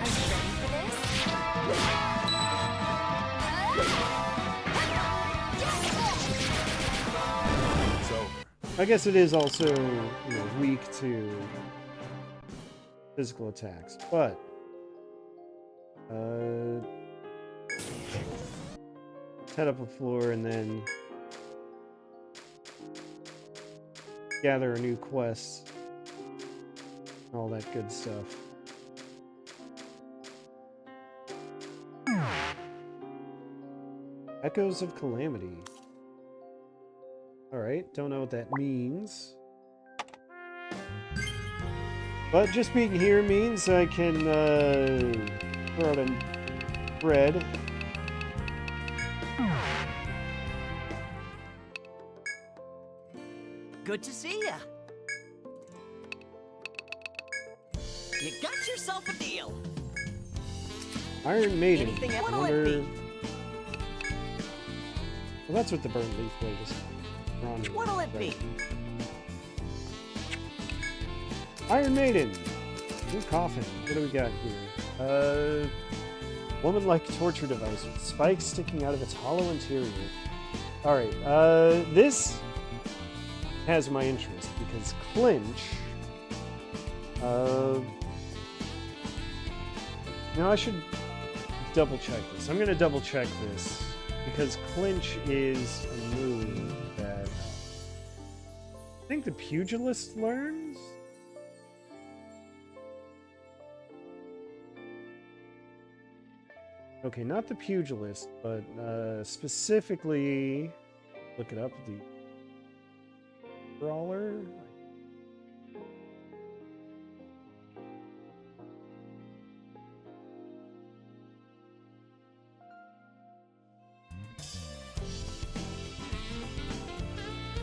Are you ready for this? It's over. I guess it is also, weak to physical attacks, but head up a floor and then gather a new quest, all that good stuff. Echoes of Calamity. Alright, don't know what that means. But just being here means I can throw out a bread. Good to see ya. You got yourself a deal. Iron Maiden. Anything I else? wonder... Well, that's what the burnt leaf blade is. What'll it be? Iron Maiden. New coffin. What do we got here? Woman-like torture device with spikes sticking out of its hollow interior. Alright, this has my interest because clinch... I should double check this. I'm gonna double check this because clinch is a move that I think the pugilist learns. Okay, not the pugilist, but specifically, look it up, the brawler.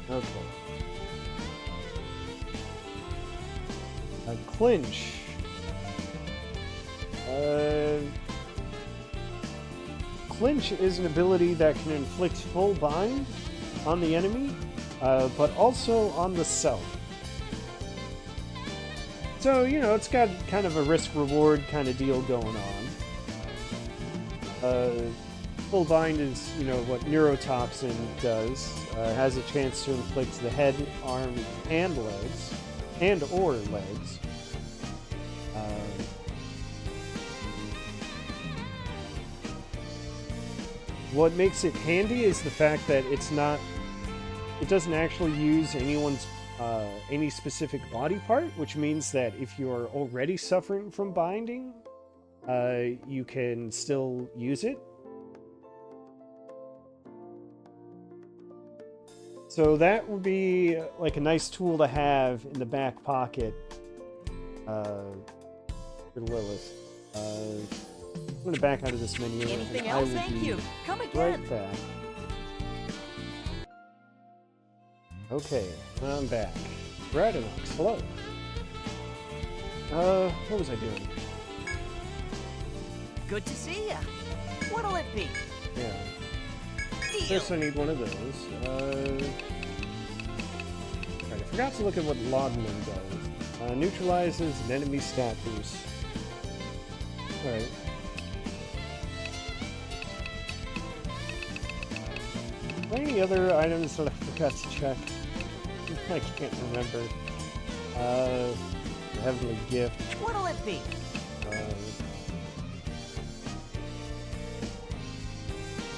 Okay. Clinch. Clinch is an ability that can inflict full bind on the enemy, but also on the self. So, you know, it's got kind of a risk-reward kind of deal going on. Full bind is, you know, what neurotoxin does. Has a chance to inflict the head, arm, and legs, and/or legs. What makes it handy is the fact that it doesn't actually use any specific body part, which means that if you're already suffering from binding, you can still use it. So that would be like a nice tool to have in the back pocket for Lilith. I'm going to back out of this menu. Anything and else? I will Thank be you. Come again. right back. Okay, I'm back. Radinox, hello. What was I doing? Good to see ya. What'll it be? Yeah. Deal. First I need one of those. Alright, I forgot to look at what Laudanum does. Neutralizes an enemy stat boost. Alright. Are there any other items that I forgot to check? I can't remember. Heavenly Gift. What'll it be?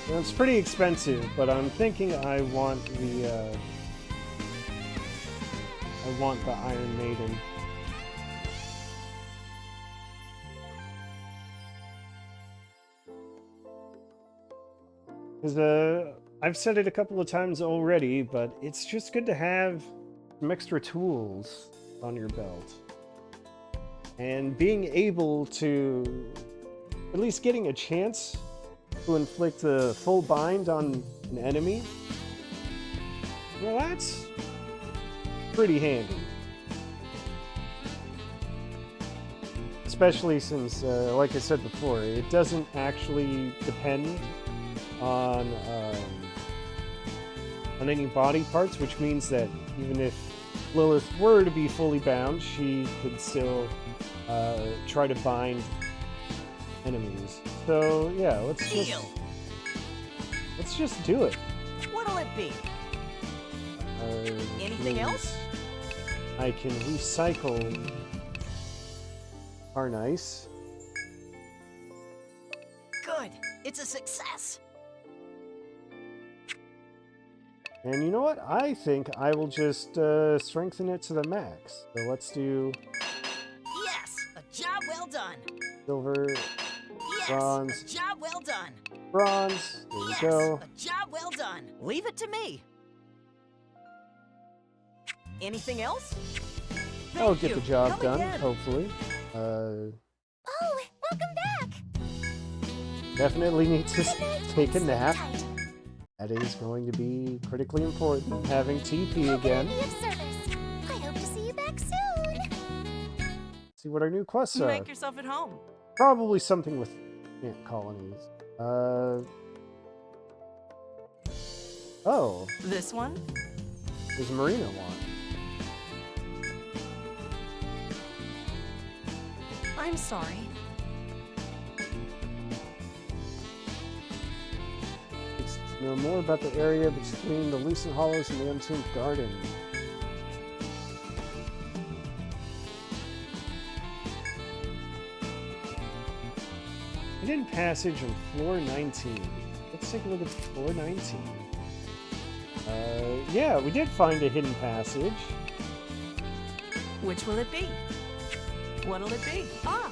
Well, it's pretty expensive, but I'm thinking I want the Iron Maiden. Because I've said it a couple of times already, but it's just good to have some extra tools on your belt. And being able to, at least getting a chance to inflict a full bind on an enemy, well, that's pretty handy. Especially since, like I said before, it doesn't actually depend on any body parts, which means that even if Lilith were to be fully bound, she could still try to bind enemies. So yeah, let's just do it. What'll it be? Anything means else? I can recycle Arnice. Good. It's a success. And you know what? I think I will just strengthen it to the max. So let's do Yes, a job well done. silver, Yes, bronze, a job well done. bronze. There we Yes, go. a job well done. Leave it to me. Anything else? I'll Thank get you. the job Come done, again. hopefully. Oh, welcome back. Definitely need to Good night. take a Sleep nap. tight. That is going to be critically important, having TP How can I again. be of service? I hope to see you back soon. See what our new quests are. Make yourself at home. Probably something with ant colonies. Oh, This one? there's a marina one. I'm sorry. It's to know more about the area between the Lucent Hollows and the Untuned Garden. Hidden passage on floor 19. Let's take a look at floor 19. Yeah, we did find a hidden passage. Which will it be? What'll it be? Ah,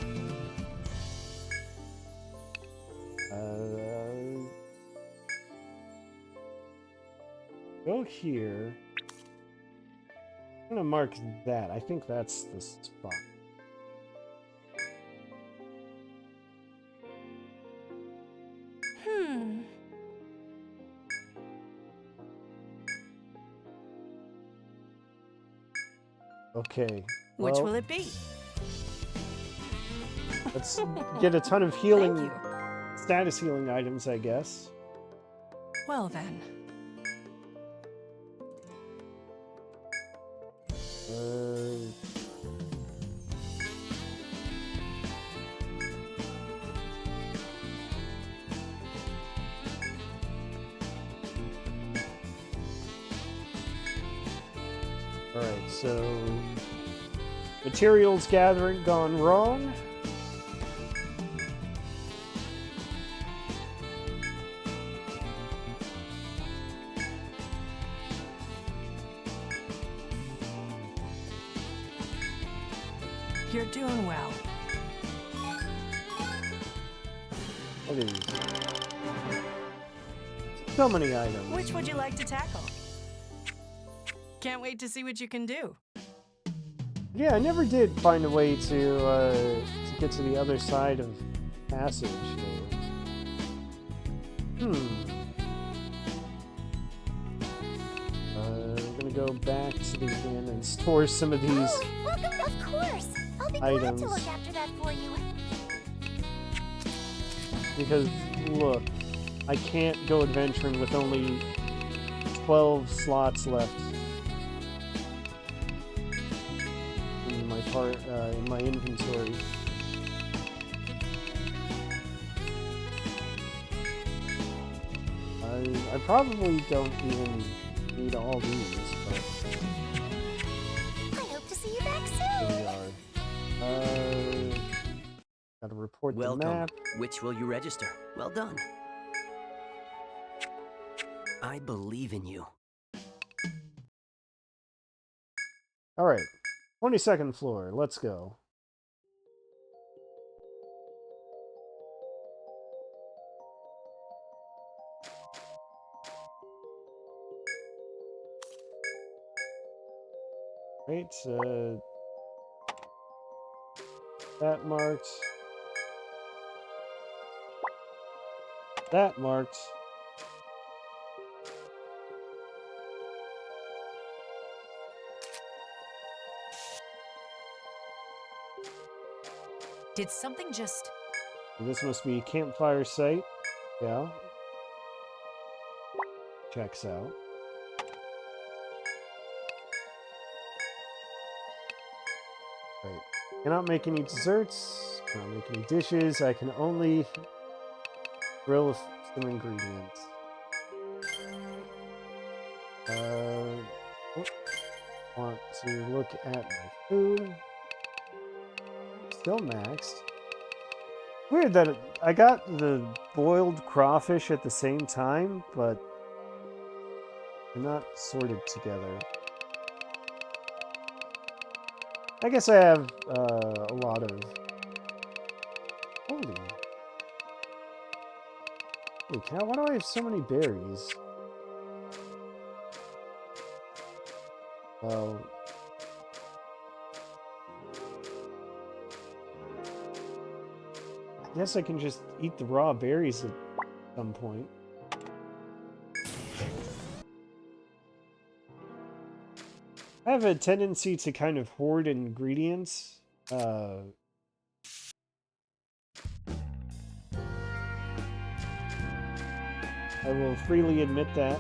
Go here. I'm gonna mark that. I think that's the spot. Okay. Which Well, will it be? let's get a ton of Thank healing, you. status healing items, I guess. Well then. Alright, so materials gathering gone wrong. You're doing well. What is so many items. Which would you like to tackle? Can't wait to see what you can do. Yeah, I never did find a way to get to the other side of passage. I'm gonna go back to the inn and store some of these Oh, welcome. Of course. I'll be glad items. to look after that for you. because, look, I can't go adventuring with only 12 slots left in my inventory. I probably don't even need all these, but I hope to see you back here soon. we are. Gotta report the Welcome. map. Which will you register? Well done. I believe in you. Alright, 22nd floor, let's go. Right, that marked. That marked. Did something just... This must be campfire site. Yeah. Checks out. Right. Cannot make any desserts. Cannot make any dishes. I can only grill some ingredients. Want to look at my food. Still maxed. Weird that I got the boiled crawfish at the same time, but they're not sorted together. I guess I have a lot of... Holy cow, why do I have so many berries? Well... I guess I can just eat the raw berries at some point. I have a tendency to kind of hoard ingredients. I will freely admit that.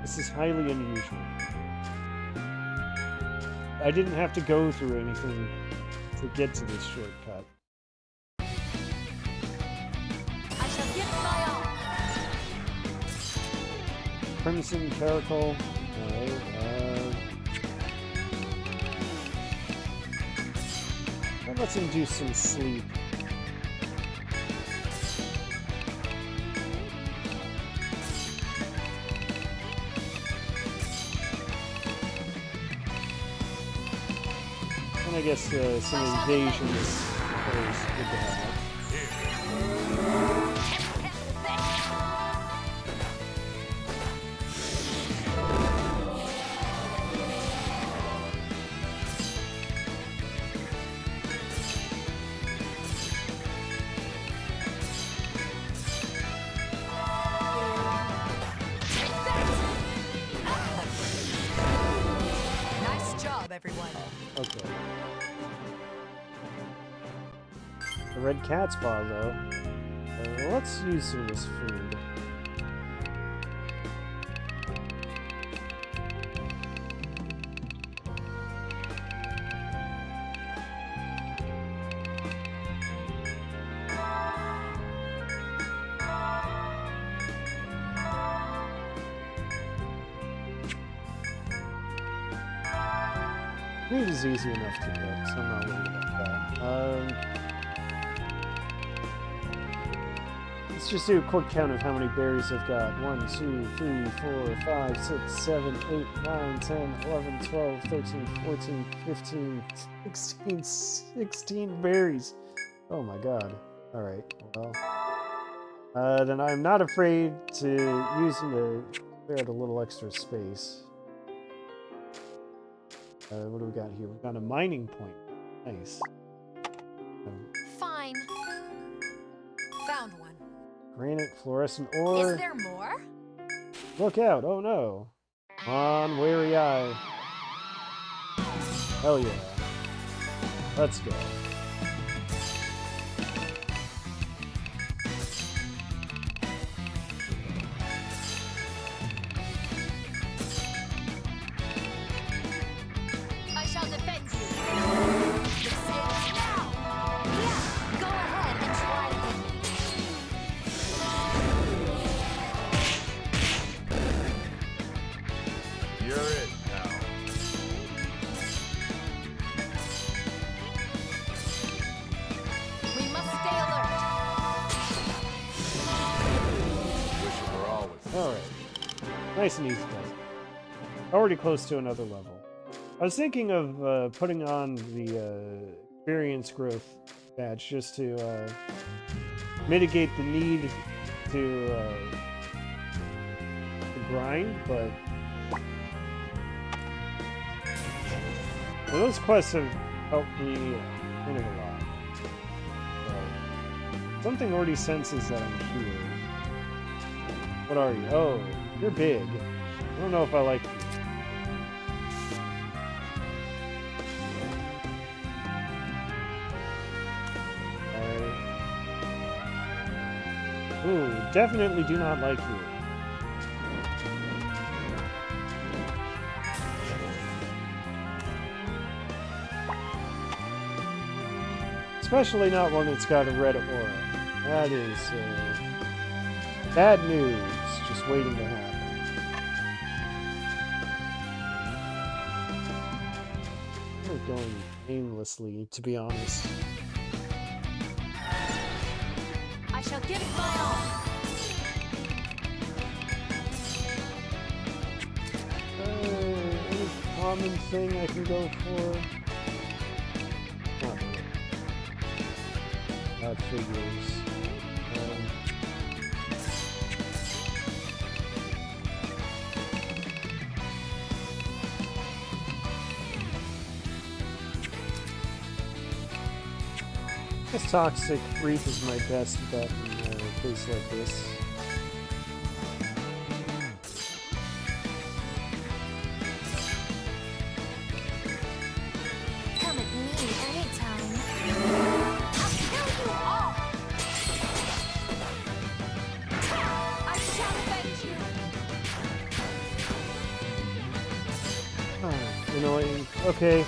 This is highly unusual. I didn't have to go through anything to get to this shortcut. I shall give my all. Crimson Caracal. Alright, that lets him do some sleep. And I guess some evasion is always good to have. a red cat's paw, though. Let's use some of this food. Meat is easy enough to get, so I'm not worried about that. Let's just do a quick count of how many berries I've got. 1, 2, 3, 4, 5, 6, 7, 8, 9, 10, 11, 12, 13, 14, 15, 16, 16 berries. Oh my god. Alright, well. Then I'm not afraid to use them to clear out a little extra space. What do we got here? We've got a mining point. Nice. Fine. Found one. Granite, fluorescent ore. Is there more? Look out! Oh no! Come on, wary eye. Hell yeah. Let's go. I shall defend you. Now! Yeah, go ahead and try to hit me. You're it now. We must stay alert. Wish it were always. Alright. Nice and easy, guys. Already close to another level. I was thinking of putting on the experience growth badge just to mitigate the need to grind, but those quests have helped me kind of a lot. So, something already senses that I'm here. What are you? Oh, you're big. I don't know if I like you. Ooh, definitely do not like you. Especially not one that's got a red aura. That is bad news just waiting to happen. We're going aimlessly, to be honest. I shall give it my all. Any common thing I can go for? Not really. That figures. I guess Toxic Reef is my best bet in a place like this. Come at me anytime. I'll kill you all. I shall avenge you. Ah, annoying. Okay.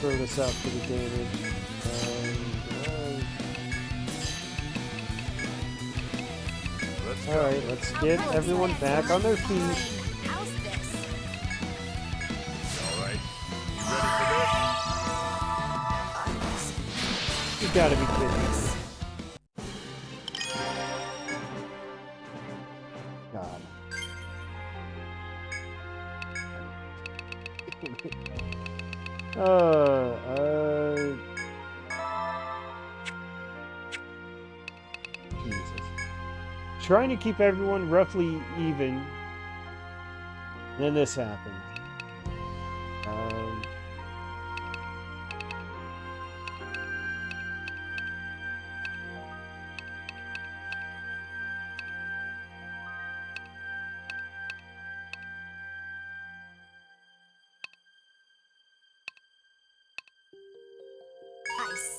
Throw this out for the damage. Alright, let's get everyone back on their feet. How's this? All right. You ready for this? You gotta be kidding me. God. Jesus. Trying to keep everyone roughly even. And then this happened.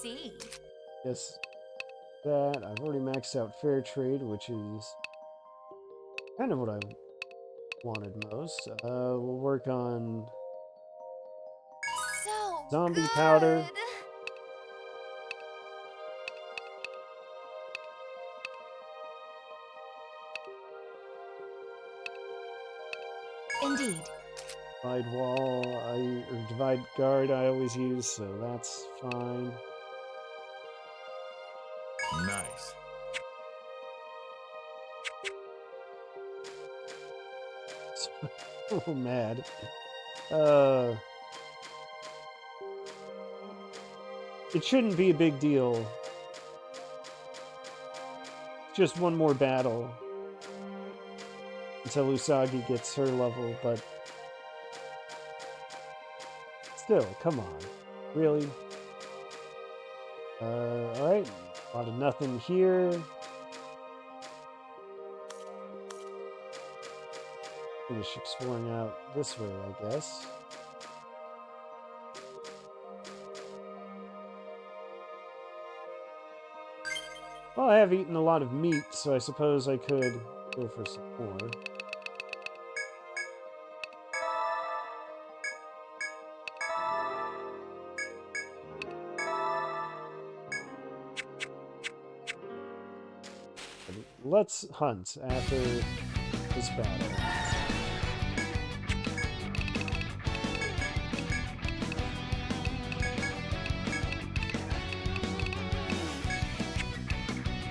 see. Yes, that. I've already maxed out fair trade, which is kind of what I wanted most. We'll work on So zombie good. powder. Indeed. Divide wall, or divide guard I always use, so that's fine. Nice. So mad. It shouldn't be a big deal. Just one more battle until Usagi gets her level, but still, come on. Really? Alright. A lot of nothing here. Finish exploring out this way, I guess. Well, I have eaten a lot of meat, so I suppose I could go for some more. Let's hunt after this battle.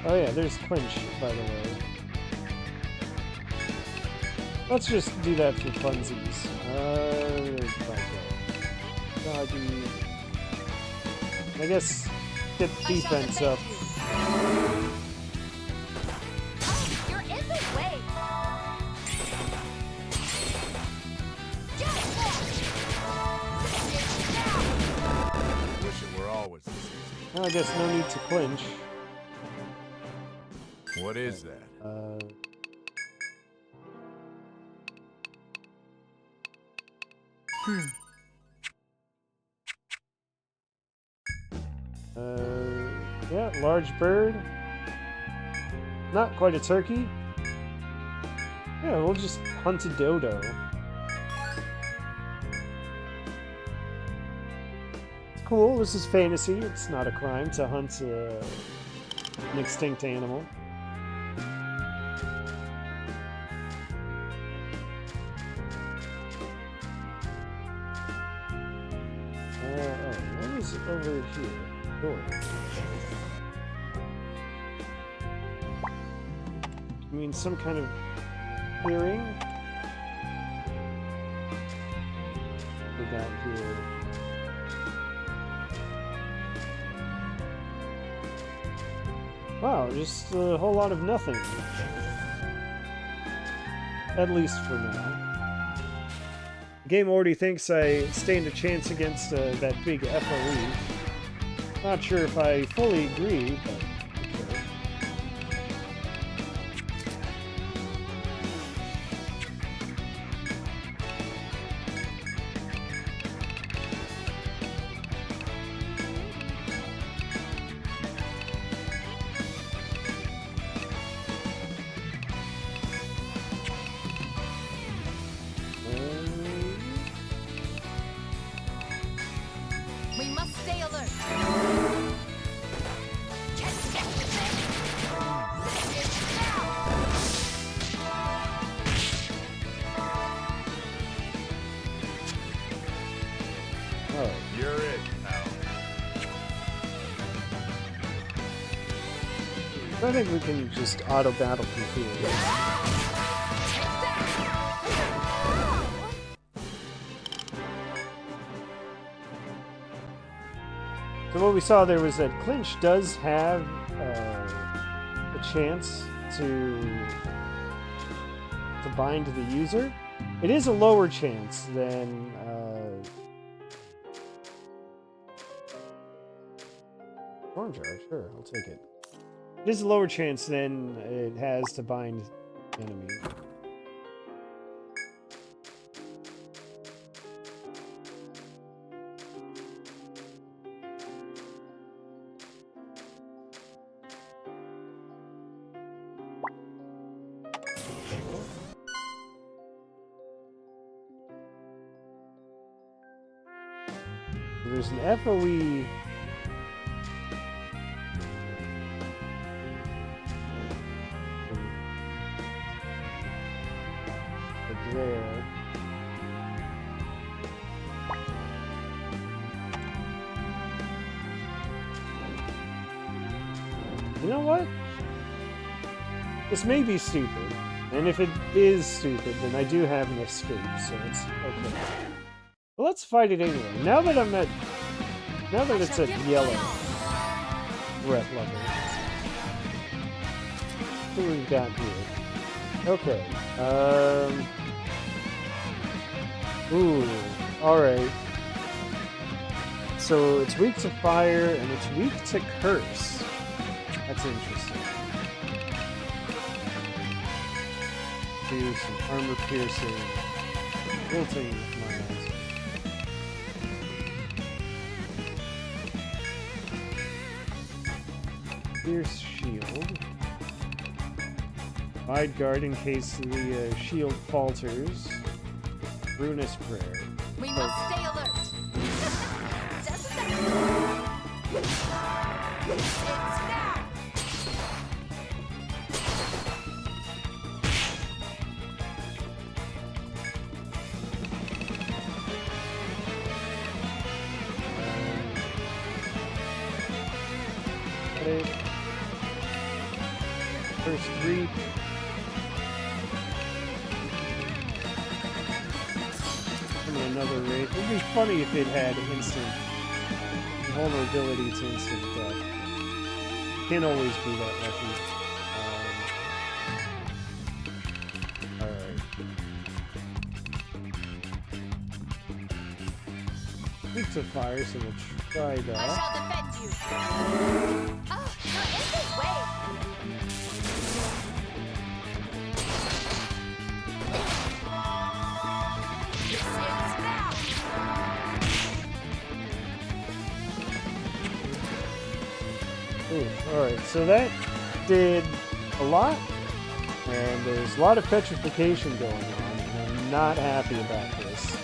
Oh yeah, there's Clinch, by the way. Let's just do that for funsies. Doggy. I guess get defense up. You're in the way. Wish it were always this easy. Well, I guess no need to clinch. What is that? Yeah, large bird. Not quite a turkey. Yeah, we'll just hunt a dodo. It's cool, this is fantasy. It's not a crime to hunt an extinct animal. What is over here? Door. I mean, some kind of clearing? We got here. Wow, just a whole lot of nothing. At least for now. The game already thinks I stand a chance against that big FOE. Not sure if I fully agree, but okay. We must stay alert. Oh, You're it, pal. I think we can just auto battle from here. So what we saw there was that Clinch does have a chance to bind the user. It is a lower chance than Storm Jar. Sure, I'll take it. It is a lower chance than it has to bind enemy. There's an FOE. There. You know what? This may be stupid, and if it is stupid, then I do have an escape, so it's okay. Well, let's fight it anyway. Now that it's at yellow threat level. What do we've got here? Okay. Ooh. Alright. So it's weak to fire, and it's weak to curse. That's interesting. Do some armor piercing. Wilting miles. Pierce shield. Wide guard in case the shield falters. Ruinous prayer. We must stay alert. Just a second. It's now. First three. Another raid. It would be funny if it had instant vulnerability to instant death. Can't always be that lucky. Alright. Weak to fire, so we'll try I that. shall defend you. Oh, you're in this way. Alright, so that did a lot, and there's a lot of petrification going on, and I'm not happy about this.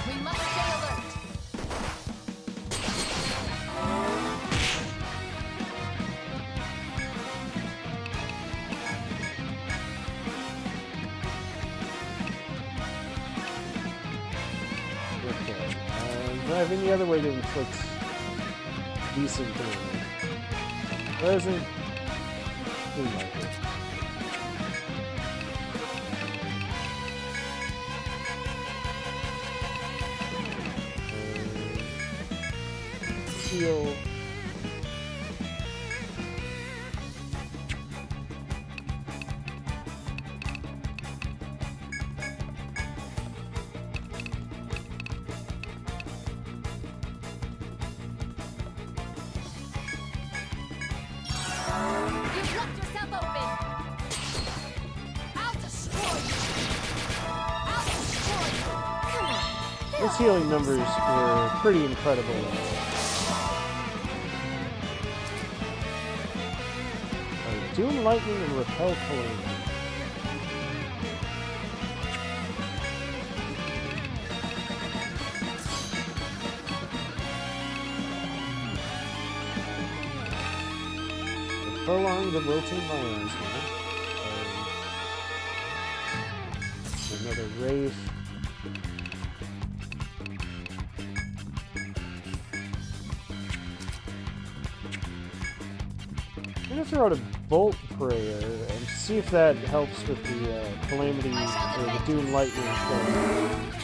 We must stay alert. Do I have any other way to inflict decent damage? Doesn't seem like it. Heal. You've left yourself open. I'll destroy you. I'll destroy you. Come on. Those healing numbers were pretty incredible. Doom lightning and repel calamity. Prolong the wilting violence. Another wraith. I'm gonna throw out a bolt prayer and see if that helps with the calamity or the doom lightning thing.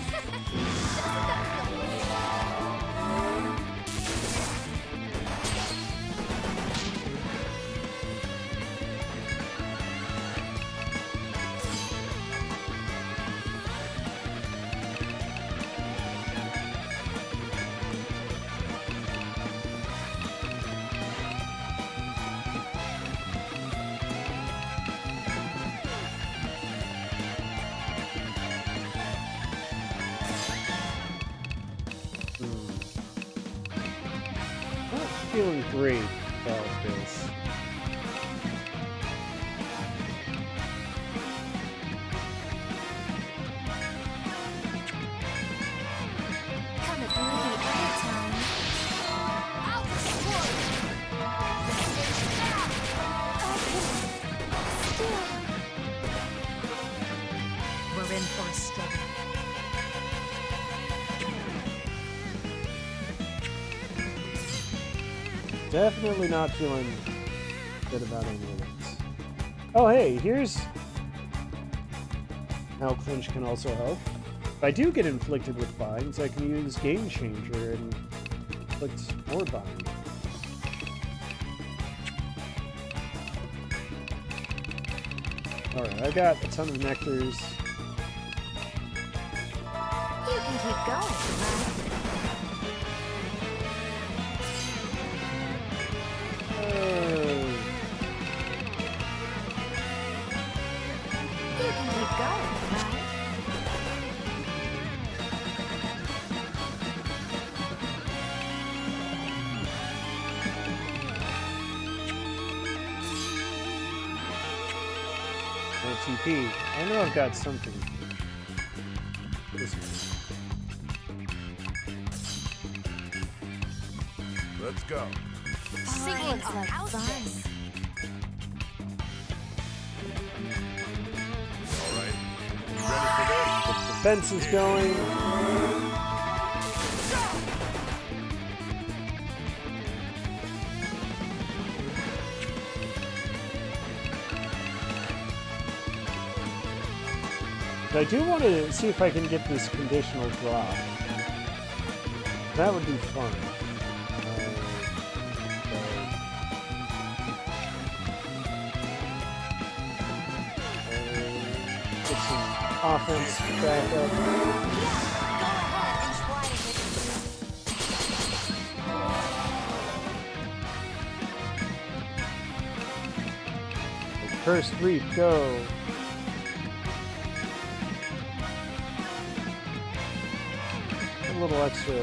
feeling great about this. Come at me anytime. I'll destroy you. Still. We're in for a struggle. Definitely not feeling good about any of this. Oh, hey, here's how clinch can also help. If I do get inflicted with binds, I can use Game Changer and inflict more bind. Alright, I got a ton of nectars. You can keep going, right? You can keep going, right? No TP. I know I've got something. This one. Let's go. Fine, like fun. All right. You ready for this? Get the fences going. I do want to see if I can get this conditional drop. That would be fun. Get some offense back up. Go ahead and try to hit First reap, go. A little extra.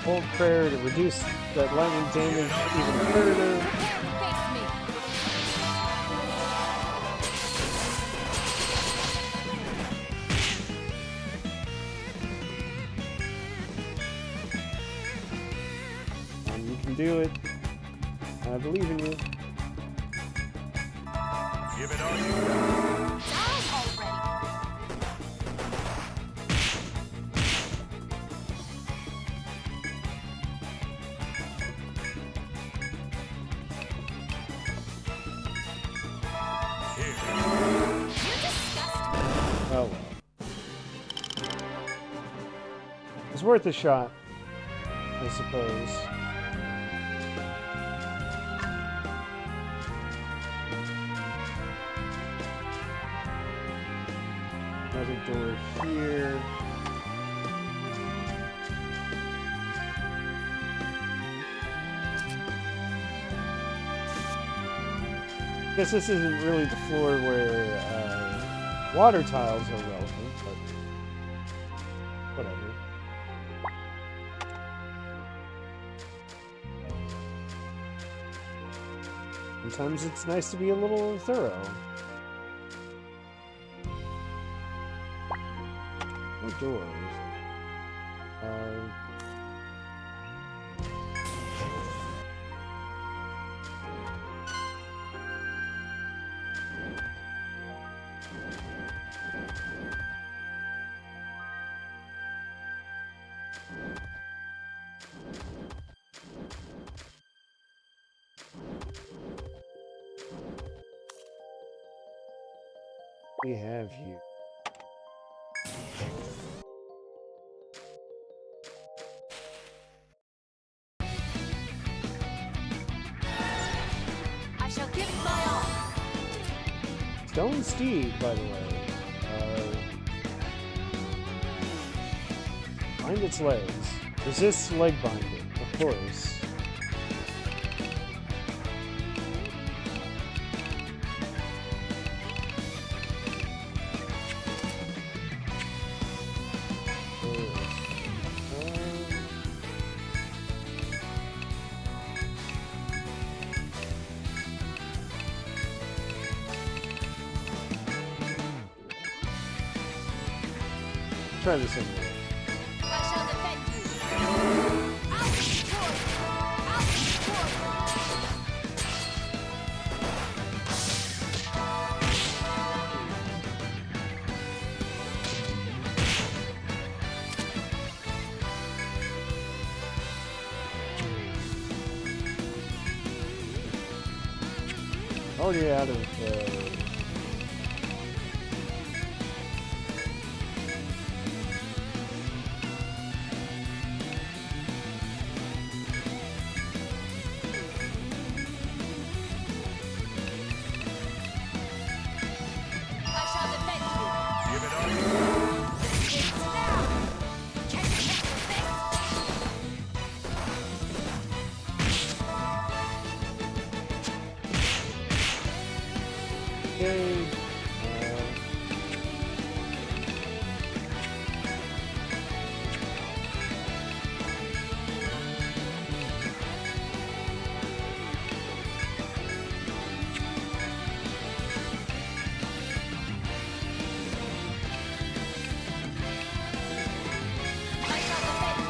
Hold prayer to reduce that lightning damage even further. face me. You can do it. I believe in you. Give it all you got. Die already. Here. You disgust me. Oh well. It's worth a shot, I suppose. Another door here. Guess this isn't really the floor where water tiles are relevant, but whatever. Sometimes it's nice to be a little thorough. No doors. We have you. I shall give my all. Stone Steed, by the way. Bind its legs. Resists leg binding, of course. try this one. I shall defend you. I'll destroy you. I'll destroy you. Already out of. I shall defend you. Give it all you It's now. Can you handle this? Okay. I shall defend you.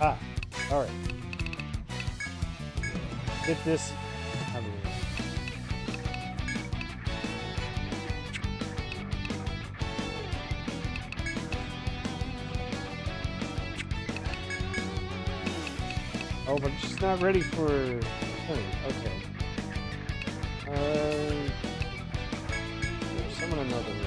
Ah, all right. Get this. I mean, oh, but she's not ready for. Oh, okay. Summon another way.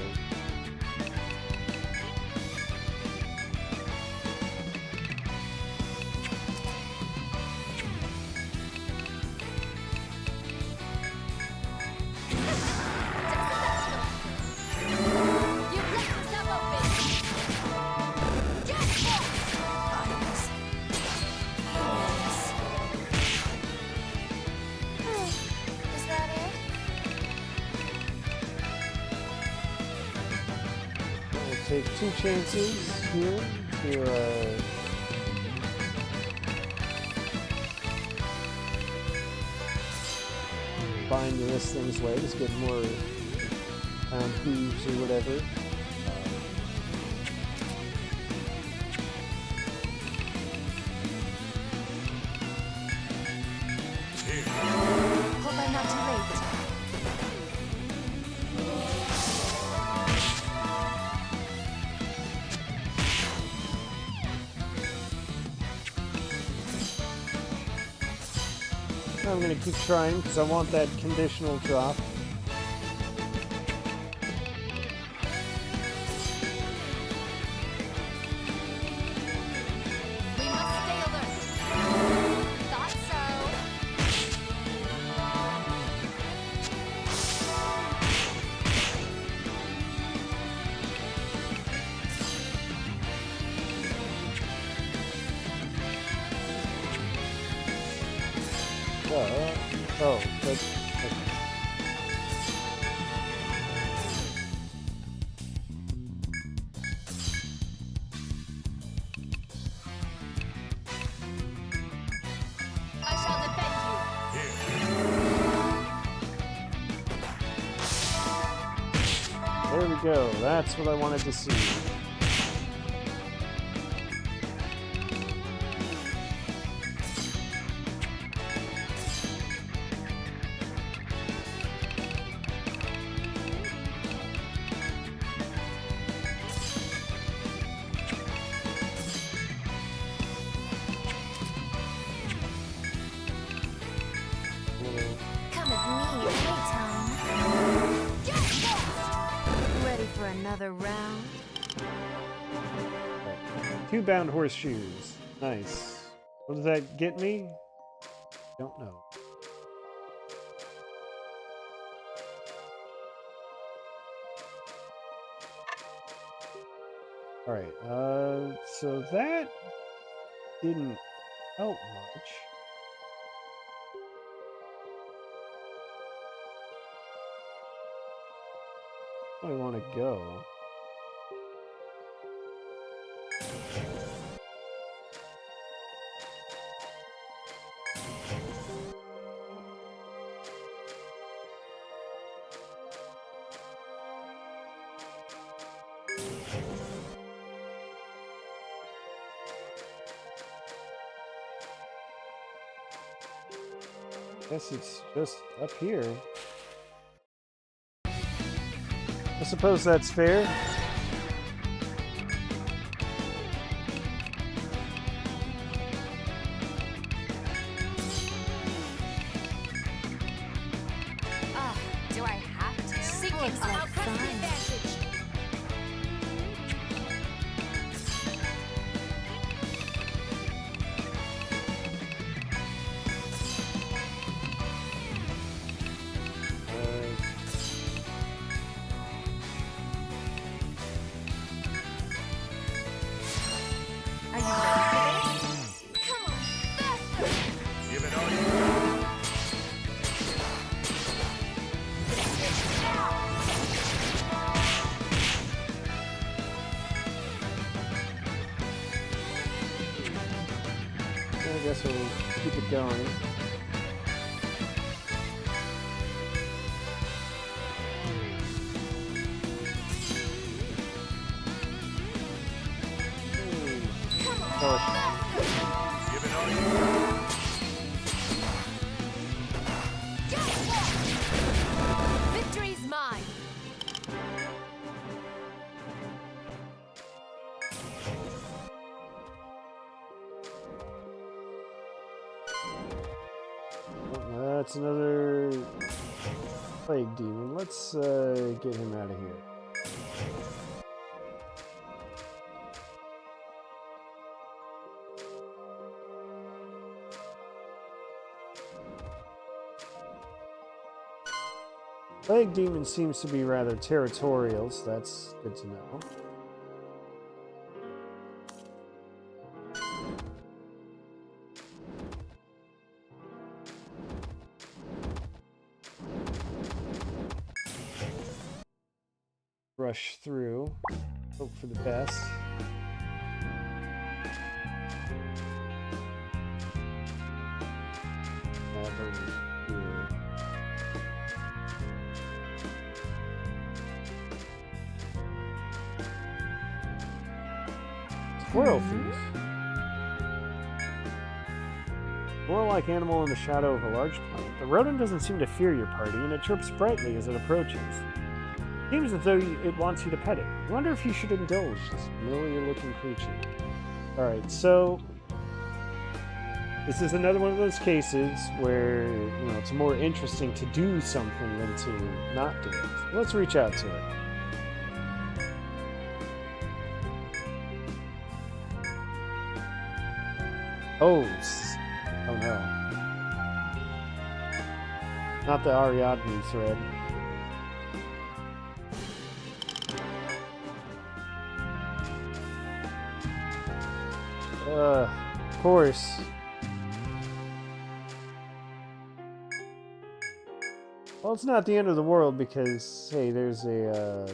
You've left yourself open. Jackpot! Is that it? We'll take 2 chances here to bind this thing's way. Just get more hooves or whatever. Hope I'm not too late. I'm gonna keep trying because I want that conditional drop. We must stay alert. Thought so. Oh, that's okay. I shall defend you. There we go. That's what I wanted to see. Come at me anytime. Jackpot! Ready for another round? 2 bound horseshoes. Nice. What does that get me? Don't know. Alright, so that didn't help much. I want to go. Guess it's just up here. I suppose that's fair. Do I have to? Sinking. Looks like I'll press the fun. advantage. Are you ready for this? Come on, faster. Give it all you got. I guess we'll keep it going. Oh, Give it all you got. Victory's mine. that's another plague demon. Let's get him out of here. Plague demon seems to be rather territorial, so that's good to know. Rush through, hope for the best. Squirrel thief. Warlike animal in the shadow of a large plant. The rodent doesn't seem to fear your party, and it chirps brightly as it approaches. Seems as though it wants you to pet it. I wonder if you should indulge this familiar-looking creature. Alright, so this is another one of those cases where, you know, it's more interesting to do something than to not do it. So let's reach out to it. Oh no. Not the Ariadne thread. Of course. Well, it's not the end of the world because, hey, there's a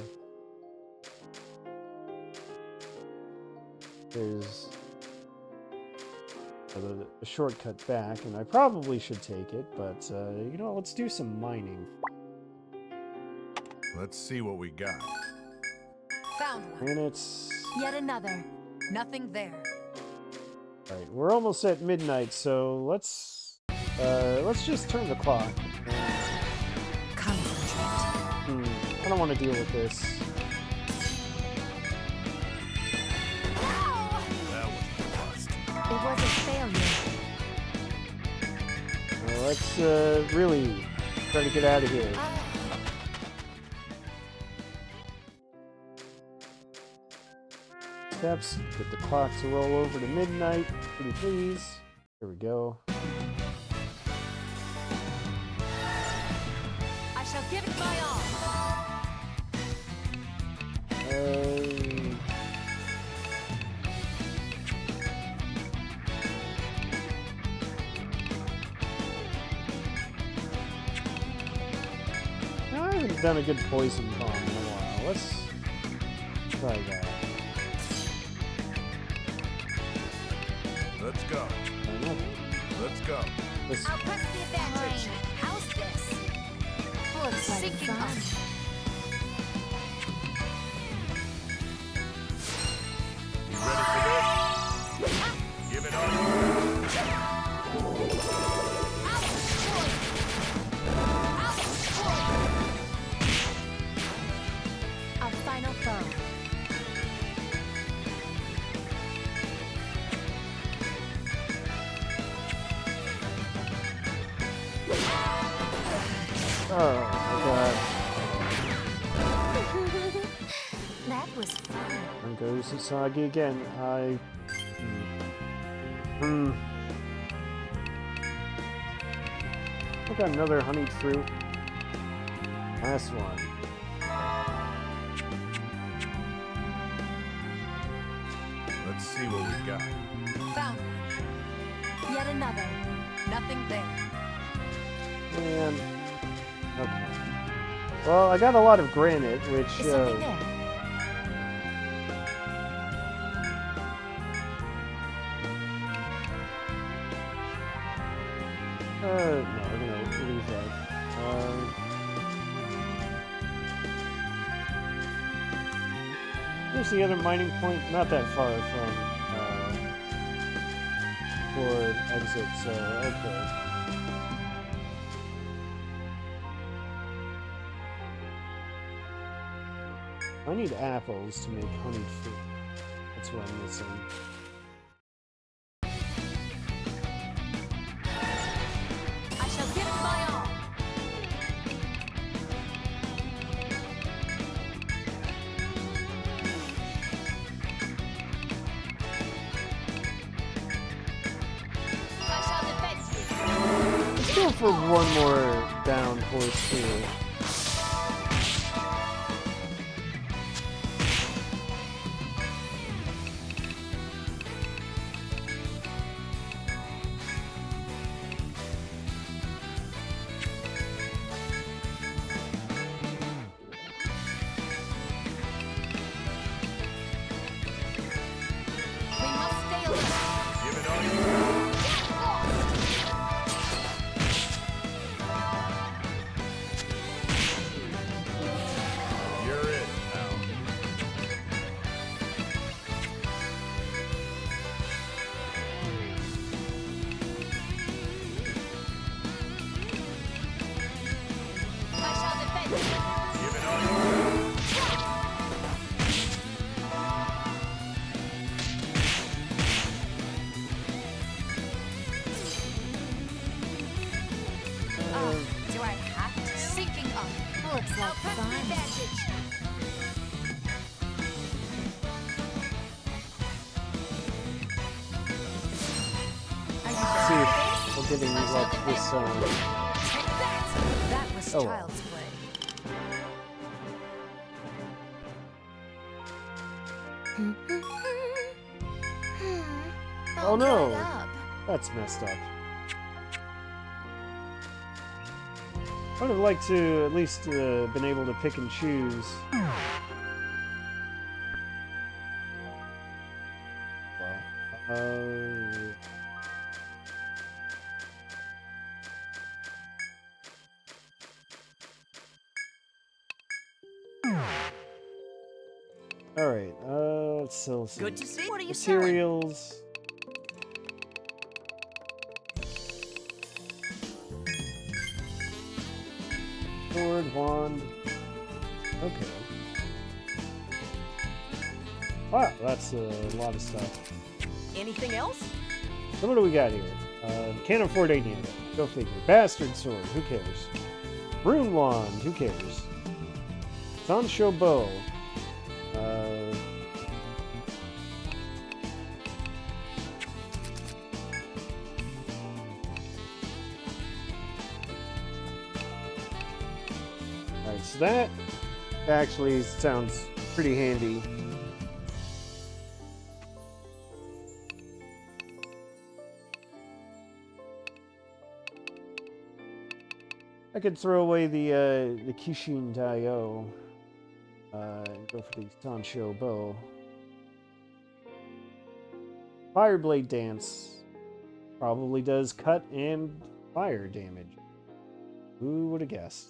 shortcut back, and I probably should take it, but, you know, let's do some mining. Let's see what we got. Found one. And it's... Yet another. Nothing there. Alright, we're almost at midnight, so let's just turn the clock. Concentrate. I don't want to deal with this. That was a bust. It was a failure. Let's really try to get out of here. Steps, get the clock to roll over to midnight, pretty please. There we go. I shall give it my all. I haven't done a good poison bomb in a while. Let's try that. Let's go. Let's go. This, I'll press the advantage. How's this? Looks like Sinking fun. up. Oh my god. That was fun. There goes Usagi again. I've got another honeyed fruit. Last one. Let's see what we got. Found one. Yet another. Nothing there. Man. Okay. Well, I got a lot of granite, which Is something there? no, we're gonna leave that. There's the other mining point, not that far from Ford exit, so okay. I need apples to make honeyed fruit. That's what I'm missing. I shall give it my all. I shall defend you. Let's go for one more down horse here. We must stay alert. Give it all you got. You're it, pal. I shall defend you. Give it all you got. Do I have to? Sinking up. Looks like I'll press the fun. advantage. See if we're getting luck this Take that. That was Oh, well. child's play. Oh no! Dried up. That's messed up. I would have liked to at least been able to pick and choose. Well, all right. Let's sell some Good to see. What are you selling? materials. Sword, wand. Okay. Wow, that's a lot of stuff. Anything else? So what do we got here? Can't afford any of it. Go figure. Bastard sword. Who cares? Rune wand. Who cares? Sancho bow. Alright, so that actually sounds pretty handy. I could throw away the Kishin Daio and go for the Sancho bow. Fireblade Dance probably does cut and fire damage. Who would have guessed?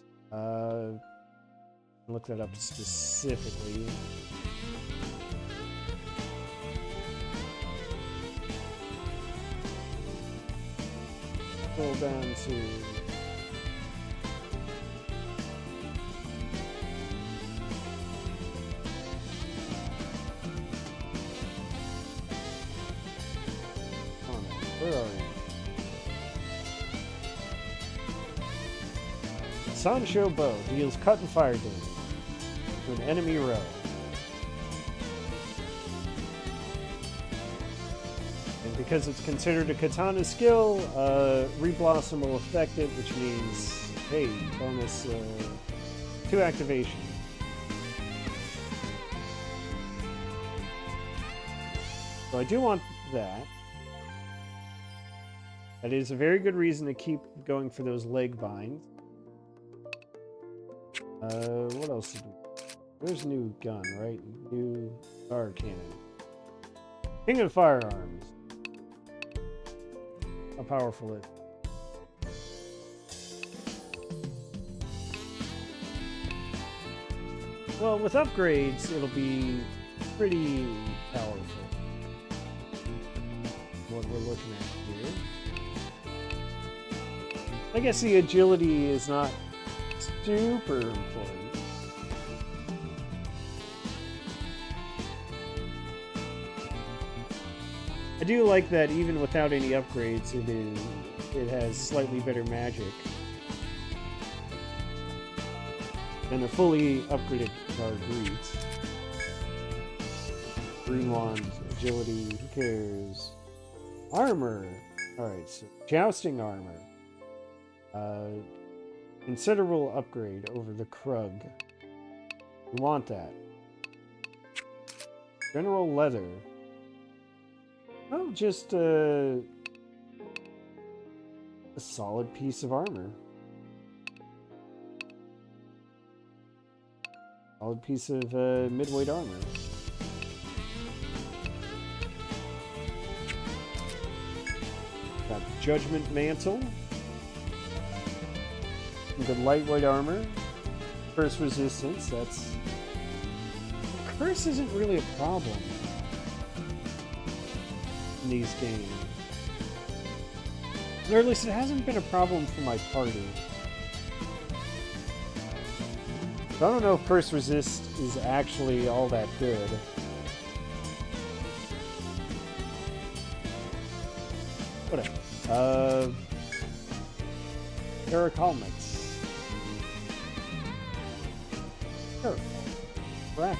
Look that up specifically. Scroll down to where are you? Sancho bow deals cut and fire damage to an enemy row. And because it's considered a katana skill, Reblossom will affect it, which means, hey, bonus 2 activation. So I do want that. That is a very good reason to keep going for those leg binds. What else? There's a new gun, right? New star cannon. King of Firearms. How powerful is it? Well, with upgrades, it'll be pretty powerful. What we're looking at here. I guess the agility is not super important. I do like that even without any upgrades, it has slightly better magic than a fully upgraded Gargreet. Green wand, agility, who cares? Armor. Alright, so jousting armor. Considerable upgrade over the Krug. We want that. General leather. Oh, just a solid piece of armor. Solid piece of mid-weight armor. Got Judgment Mantle. Some good lightweight armor. Curse resistance, that's... Curse isn't really a problem in these games. Or at least it hasn't been a problem for my party. So I don't know if Curse Resist is actually all that good. Whatever. Paracolmets. Sure. Brackle.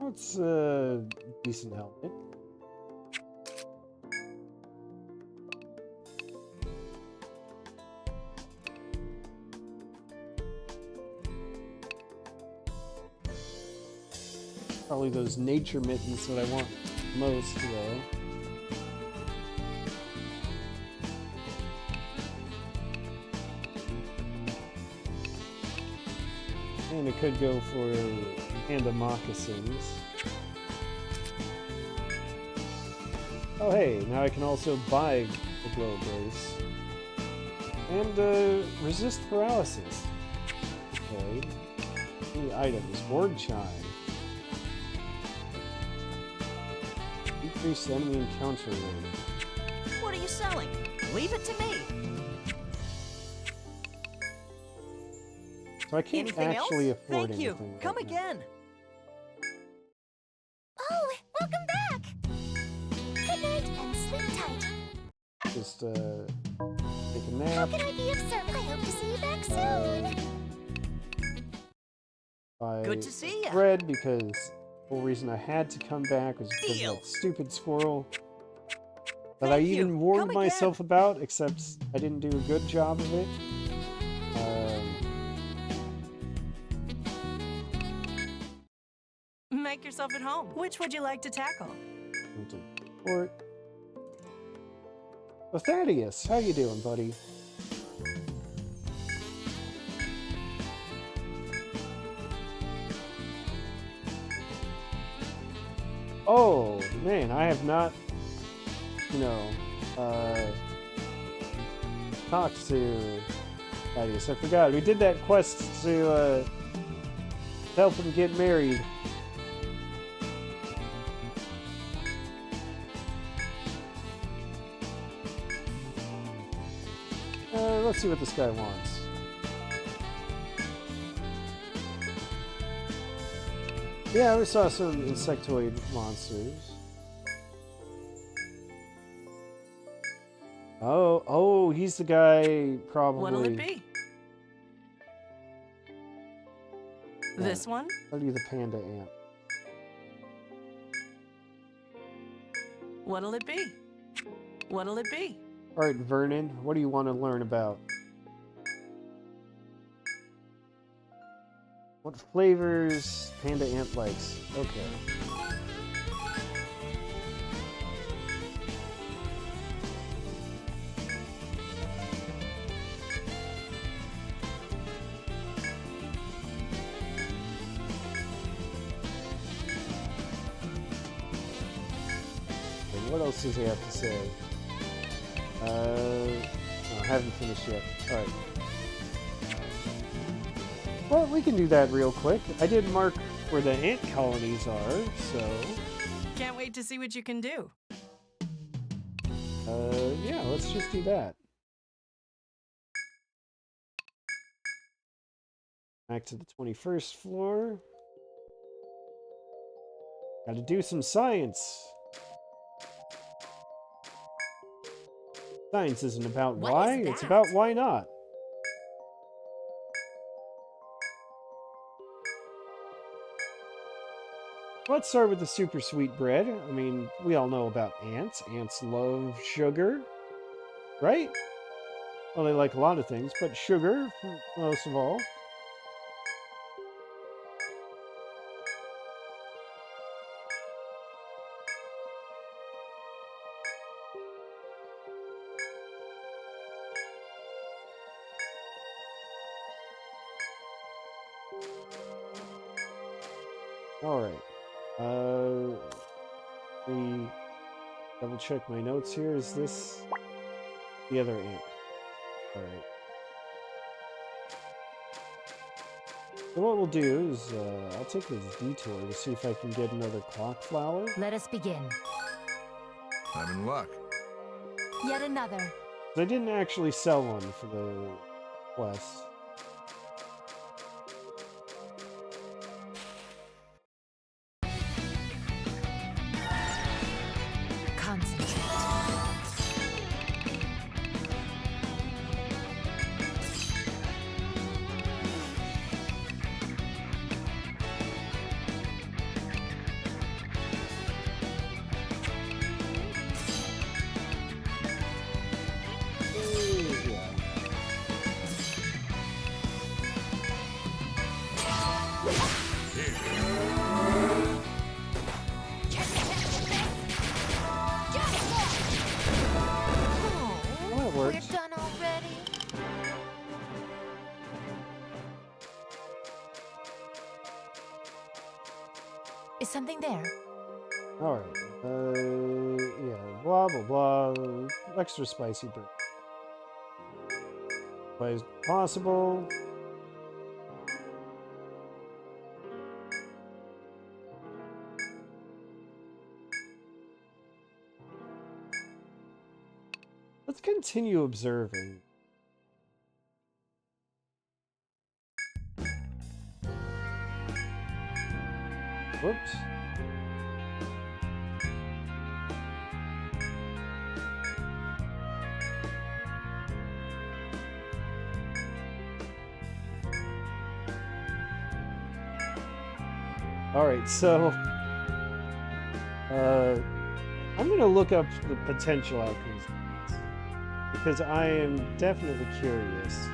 That's a decent helmet. Probably those nature mittens that I want most, though. And it could go for panda moccasins. Oh hey, now I can also buy the glow brace. And resist paralysis. Okay. Any items? Ward chime. Increase enemy encounter rate. What are you selling? Leave it to me. So I can't Anything actually else? afford Thank you. anything right Come now. again. Oh, welcome back. Good night and sleep tight. Just take a How nap. can I be of service? I hope to see you back soon. Buy Good to see ya. bread because the whole reason I had to come back was because Deal. of that stupid squirrel that I Thank you. even warned Come again. myself about, except I didn't do a good job of it. Make yourself at home. Which would you like to tackle? Into port. Oh, Thaddeus, how you doing, buddy? Oh, man, I have not, talked to Thaddeus. I forgot. We did that quest to help him get married. Let's see what this guy wants. Yeah, we saw some insectoid monsters. Oh, he's the guy probably. What'll it be? This one? Study the panda ant. What'll it be? What'll it be? All right, Vernon, what do you want to learn about? What flavors panda ant likes? Okay. And what else does he have to say? No, I haven't finished yet. All right. Well, we can do that real quick. I did mark where the ant colonies are, so... Can't wait to see what you can do. Yeah, let's just do that. Back to the 21st floor. Gotta do some science. Science isn't about What why, is it's that? about why not. Let's start with the super sweet bread. I mean, we all know about ants. Ants love sugar, right? Well, they like a lot of things, but sugar, most of all. All right. Let me double check my notes here. Is this the other ant? All right. So what we'll do is I'll take this detour to see if I can get another clock flower. Let us begin. Having luck. Yet another. I didn't actually sell one for the quest. Concentrate. Yeah. Well, that We're worked. done already. Is something there? All right. Yeah. Blah blah blah. Extra spicy burger. Why is possible? Let's continue observing. Whoops. All right, so I'm gonna look up the potential outcomes because I am definitely curious.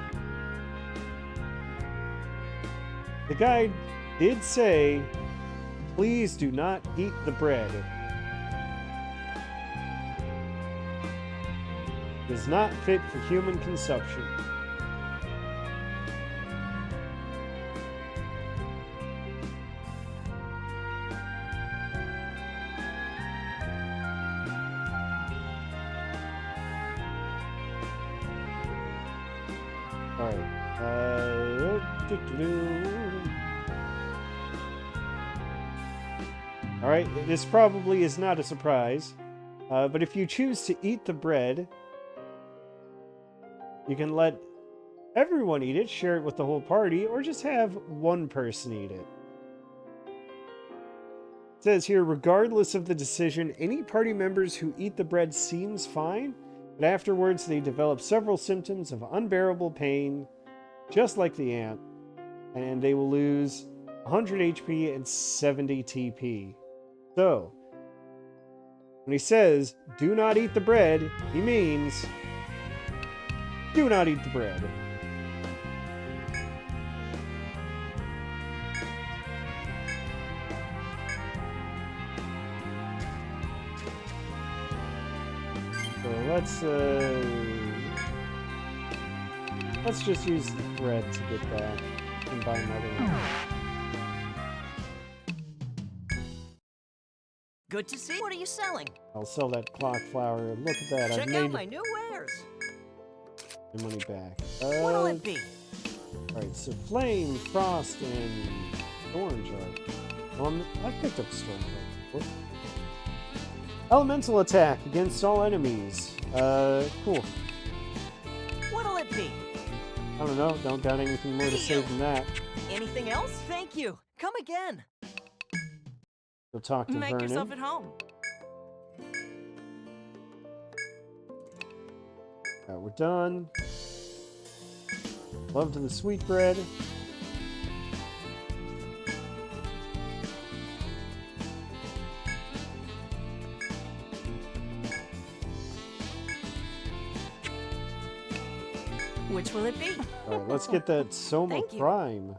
The guide did say, please do not eat the bread. It is not fit for human consumption. All right. All right. This probably is not a surprise, but if you choose to eat the bread, you can let everyone eat it, share it with the whole party, or just have one person eat it. It says here, regardless of the decision, any party members who eat the bread seems fine, but afterwards they develop several symptoms of unbearable pain, just like the ant, and they will lose 100 HP and 70 TP. So, when he says, do not eat the bread, he means, do not eat the bread. So let's just use the bread to get back and buy another one. Good to see. What are you selling? I'll sell that clock flower. Look at that. Check I've out made my new wares. my money back. What'll it be? Alright, so flame, frost, and storm jar. Well, I've picked up storm jar before. Elemental attack against all enemies. Cool. What'll it be? I don't know. Don't got anything more to say than that. Anything else? Thank you. Come again. Go talk to Make Vernon. yourself at home. We're done. Love to the sweetbread. Which will it be? All right, let's get that Soma Thank you. Prime.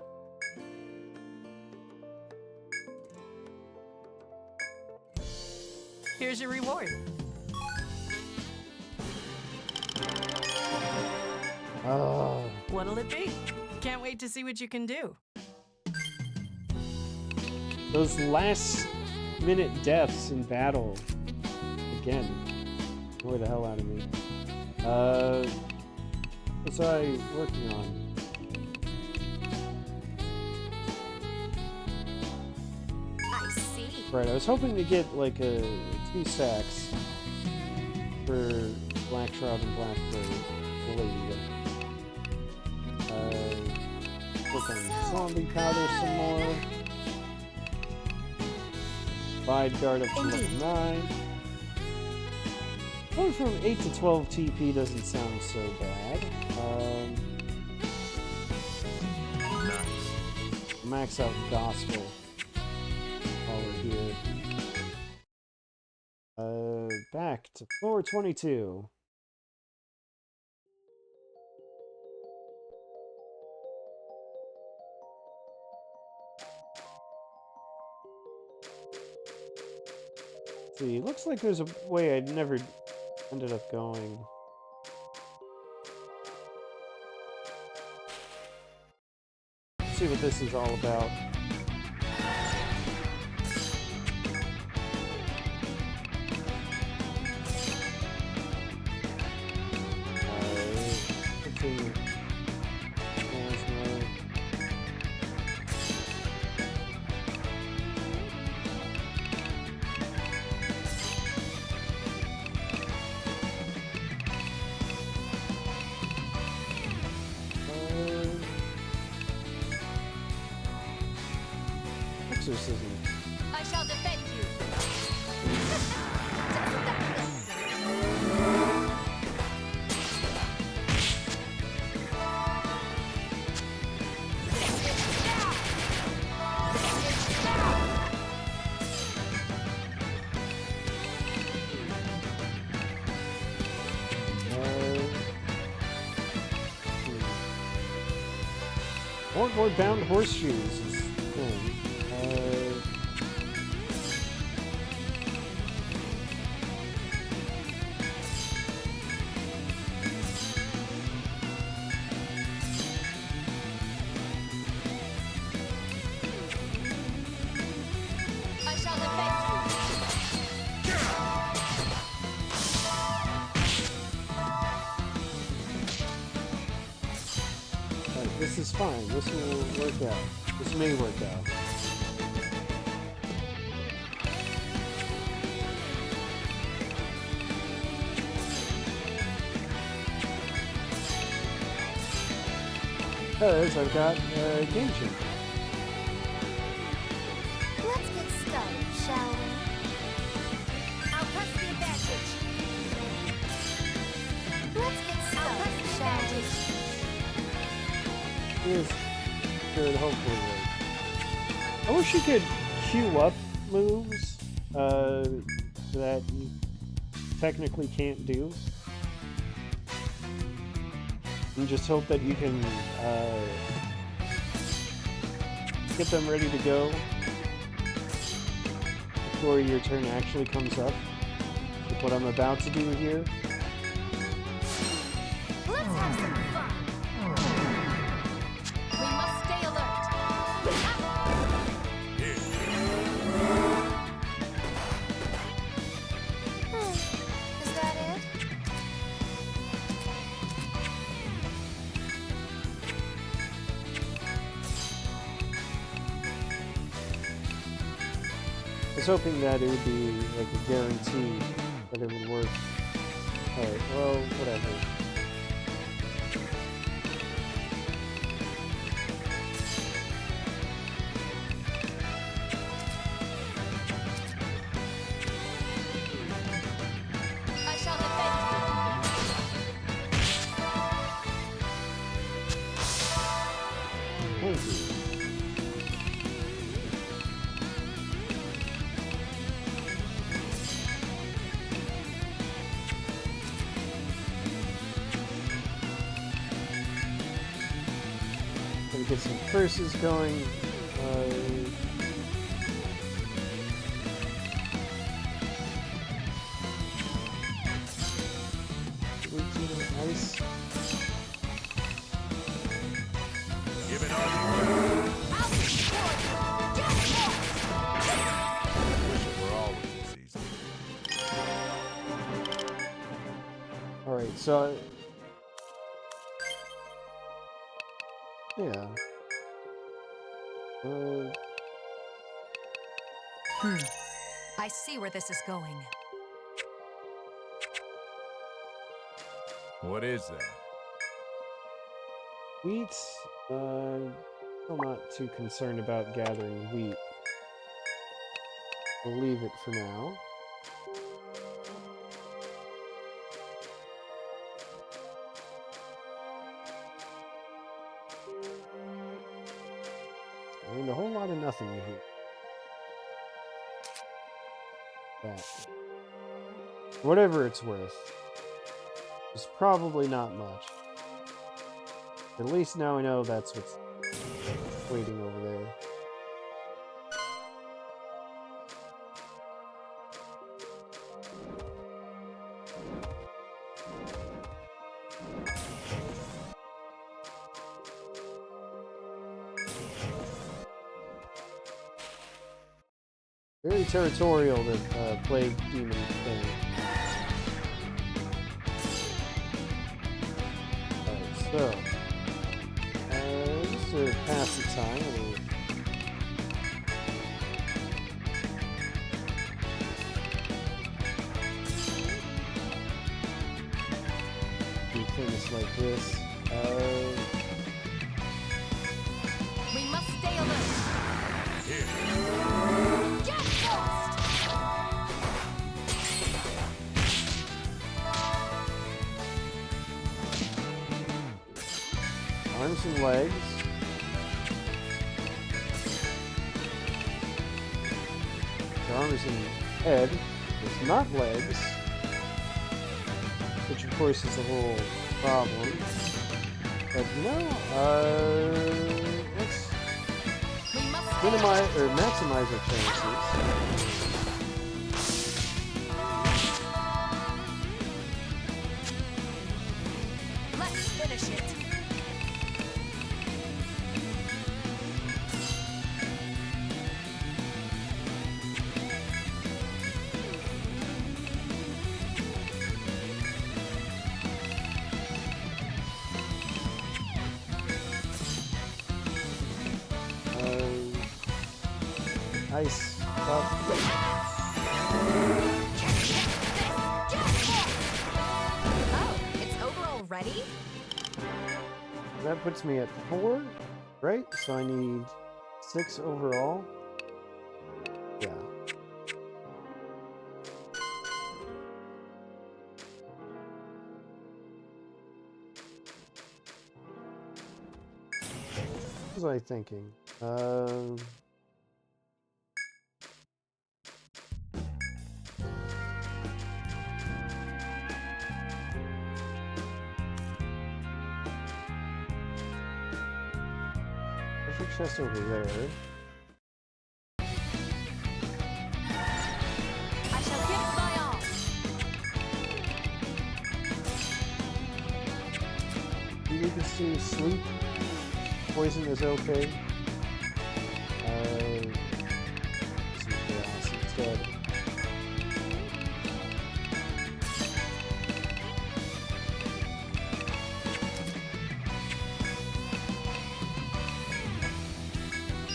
Here's your reward. Oh, What'll it be? Can't wait to see what you can do. those last minute deaths in battle. Again, annoy the hell out of me. What's I working on? I see. Right, I was hoping to get like 2 sacks for Black Shroud and Black Blade. Work on zombie powder some more. Wide guard up to level 9. Going from 8 to 12 TP doesn't sound so bad. Nice. Max out Gospel while we're here. Back to floor 22. See, looks like there's a way I never ended up going. Let's see what this is all about. Continue. Plasma. Exorcism. I shall defend you. Morgor bound horseshoes is the thing. I shall defend you. Alright, this is fine. This will work out. This may work out. Because I've got game changer. Let's get started, shall This should hopefully work. I wish you could queue up moves that you technically can't do. And just hope that you can get them ready to go before your turn actually comes up. Like what I'm about to do here. Let's have some fun. We must stay alert. Is that it? I was hoping that it would be like a guarantee that it would work. Alright, well, whatever. I shall defend Thank you. Gonna get some curses going. Nice. Give it all. Wish it were always this easy. Alright, so yeah. I see where this is going. What is that? Wheat, still not too concerned about gathering wheat. We'll leave it for now. I mean, a whole lot of nothing here. That. Whatever it's worth. It's probably not much. At least now I know that's what's waiting over there. Very territorial, the plague demon thing. Alright, so just to pass the time, we'll do things like this. We must stay alert. Get lost. Arms and legs. The arms and head. It's not legs. Which of course is the whole problem. But no, let's We must minimize or maximize our chances. Let's finish it. Ice cup. Oh, it's over already? That puts me at 4, right? So I need 6 overall. Yeah. was I thinking? Treasure chest over there. I shall give it my all. Do you need to see sleep? Poison is okay. Some chaos instead.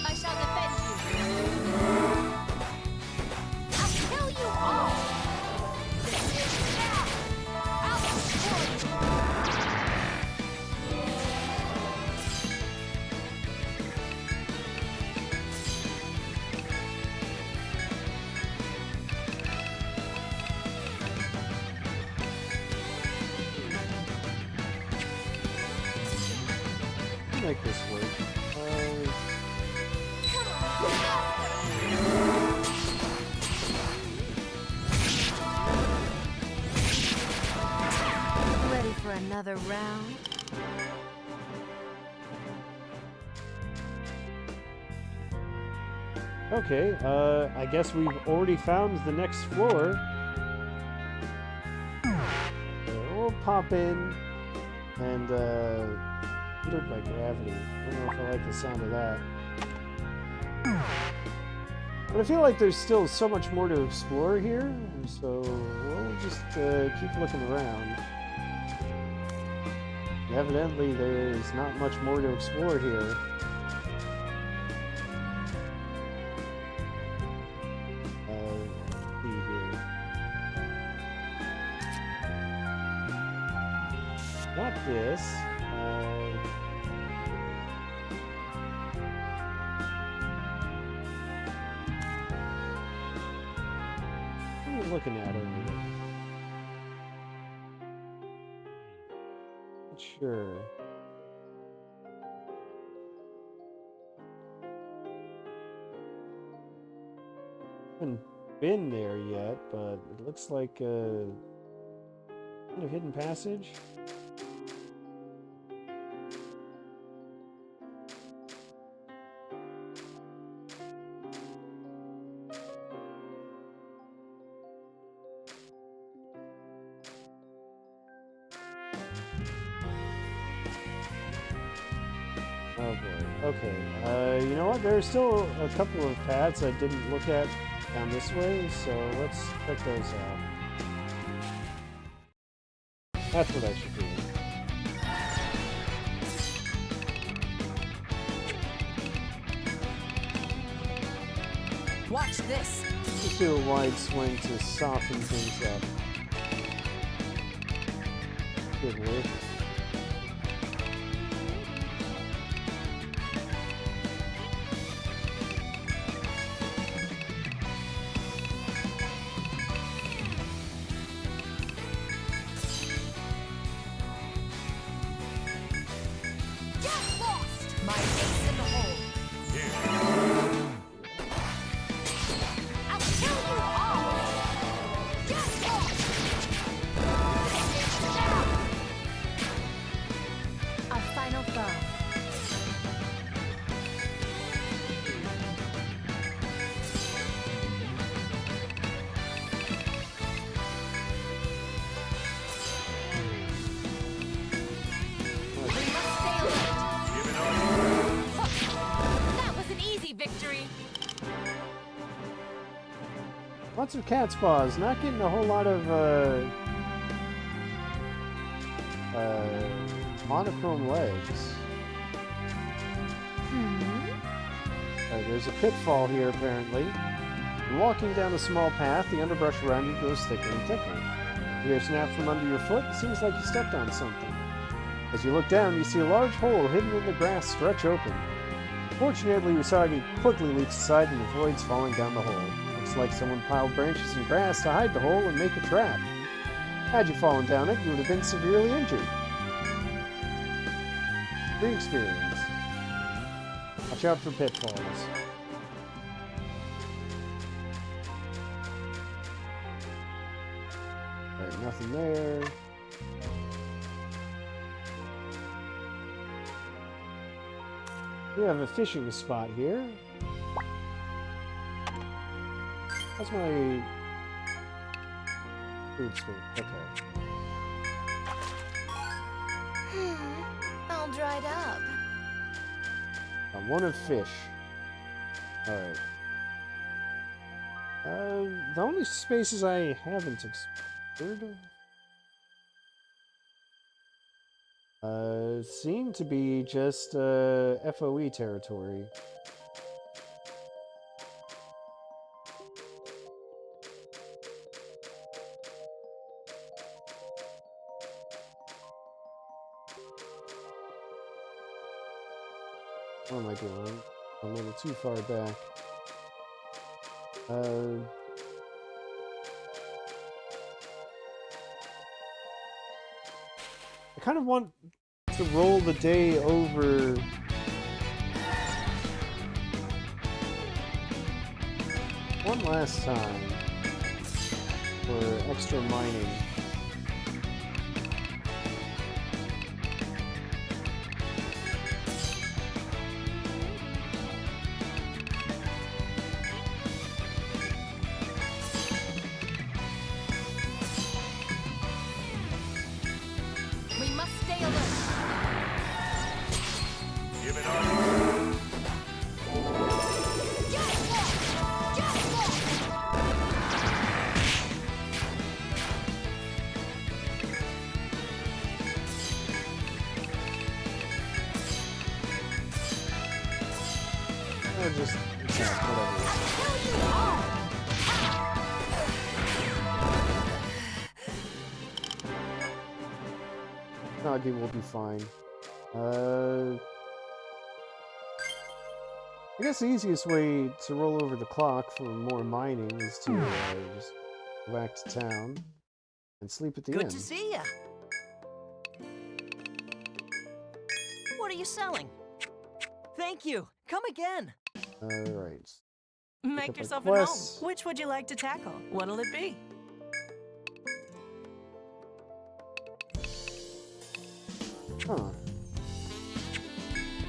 I shall defend you. I'll kill you all. This is now. I'll destroy you. Make this work. Come on. Ready for another round? Okay, I guess we've already found the next floor. We'll pop in and hindered by gravity. I don't know if I like the sound of that. But I feel like there's still so much more to explore here, so we'll just keep looking around. Evidently, there's not much more to explore here. Let's see here. Not this. What are you looking at over there? Not sure. Haven't been there yet, but it looks like a kind of hidden passage. Oh boy. Okay. You know what? There are still a couple of paths I didn't look at down this way, so let's check those out. That's what I should do. Watch this. Just do a wide swing to soften things up. Good work. Get lost. My ace in the hole. I'll kill you all. Get lost. This is now. A final foe. We must stay alert. Give it all. That was an easy victory. Lots of cat's paws. Not getting a whole lot of monochrome legs. There's a pitfall here, apparently. When walking down a small path, the underbrush around you grows thicker and thicker. You hear a snap from under your foot. It seems like you stepped on something. As you look down, you see a large hole hidden in the grass stretch open. Fortunately, Usagi quickly leaps aside and avoids falling down the hole. Looks like someone piled branches and grass to hide the hole and make a trap. Had you fallen down it, you would have been severely injured. Free experience. Watch out for pitfalls. Alright, nothing there. We have a fishing spot here. That's my food spoon. Okay. All dried up. One of fish. Alright. The only spaces I haven't explored seem to be just FOE territory. What am I doing? I'm a little too far back. I kind of want to roll the day over one last time for extra mining. We must stay alert. Give it on. Or just whatever. Nagi will be fine. I guess the easiest way to roll over the clock for more mining is to just go back to town and sleep at the Good inn. to see ya. What are you selling? Thank you. Come again. Alright. Make up a yourself at home. quest. Which would you like to tackle? What'll it be? Huh.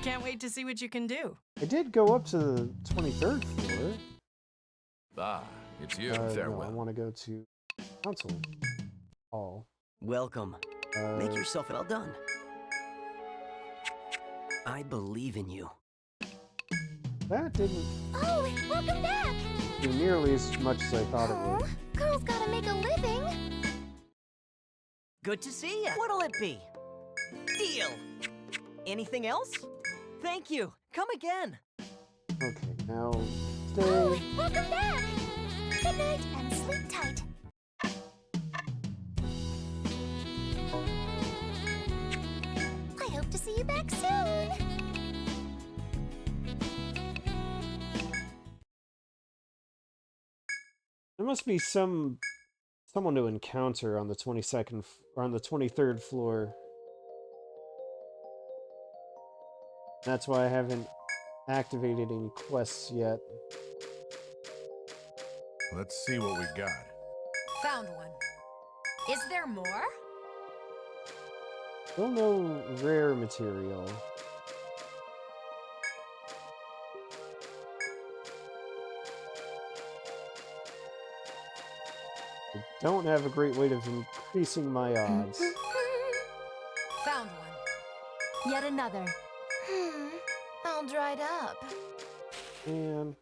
Can't wait to see what you can do. I did go up to the 23rd floor. Ah, it's you. No, I Farewell. want to go to Council Hall. Welcome. Uh, Make yourself well done. I believe in you. that didn't Oh, welcome back. do nearly as much as I thought it Oh, would. girls gotta make a living. Good to see ya. What'll it be? Deal. Anything else? Thank you. Come again. Okay, now Oh, stay. welcome back. Good night and sleep tight. I hope to see you back soon. There must be someone to encounter on the 22nd or on the 23rd floor. That's why I haven't activated any quests yet. Let's see what we've got. Found one. Is there more? Still no rare material. I don't have a great way of increasing my odds. Found one. Yet another. All dried up. And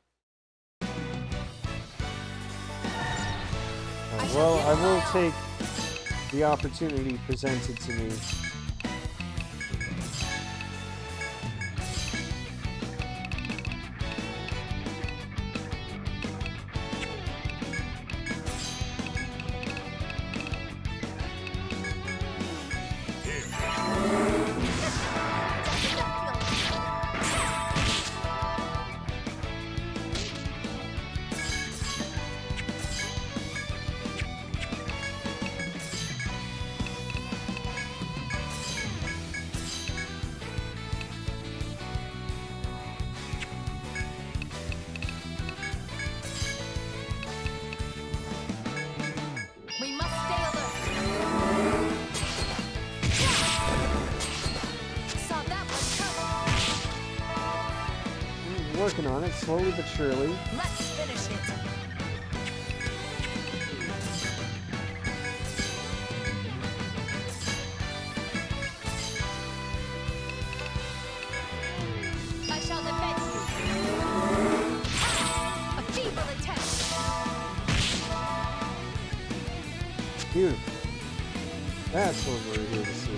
well, I will take the opportunity presented to me. working on it, slowly but surely. Let's finish it. I shall defend you. A feeble attempt. Beautiful. That's what we're here to see.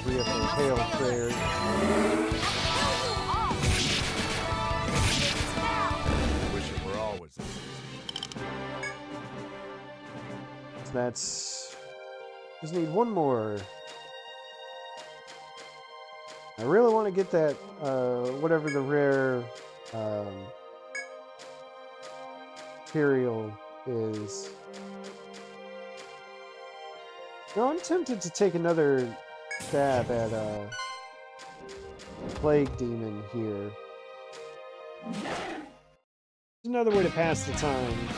We have a hail prayer. Wish it were always this easy. That's... Just need one more. I really want to get that, whatever the rare, material is. No, I'm tempted to take another stab at, Plague Demon here. Another way to pass the time.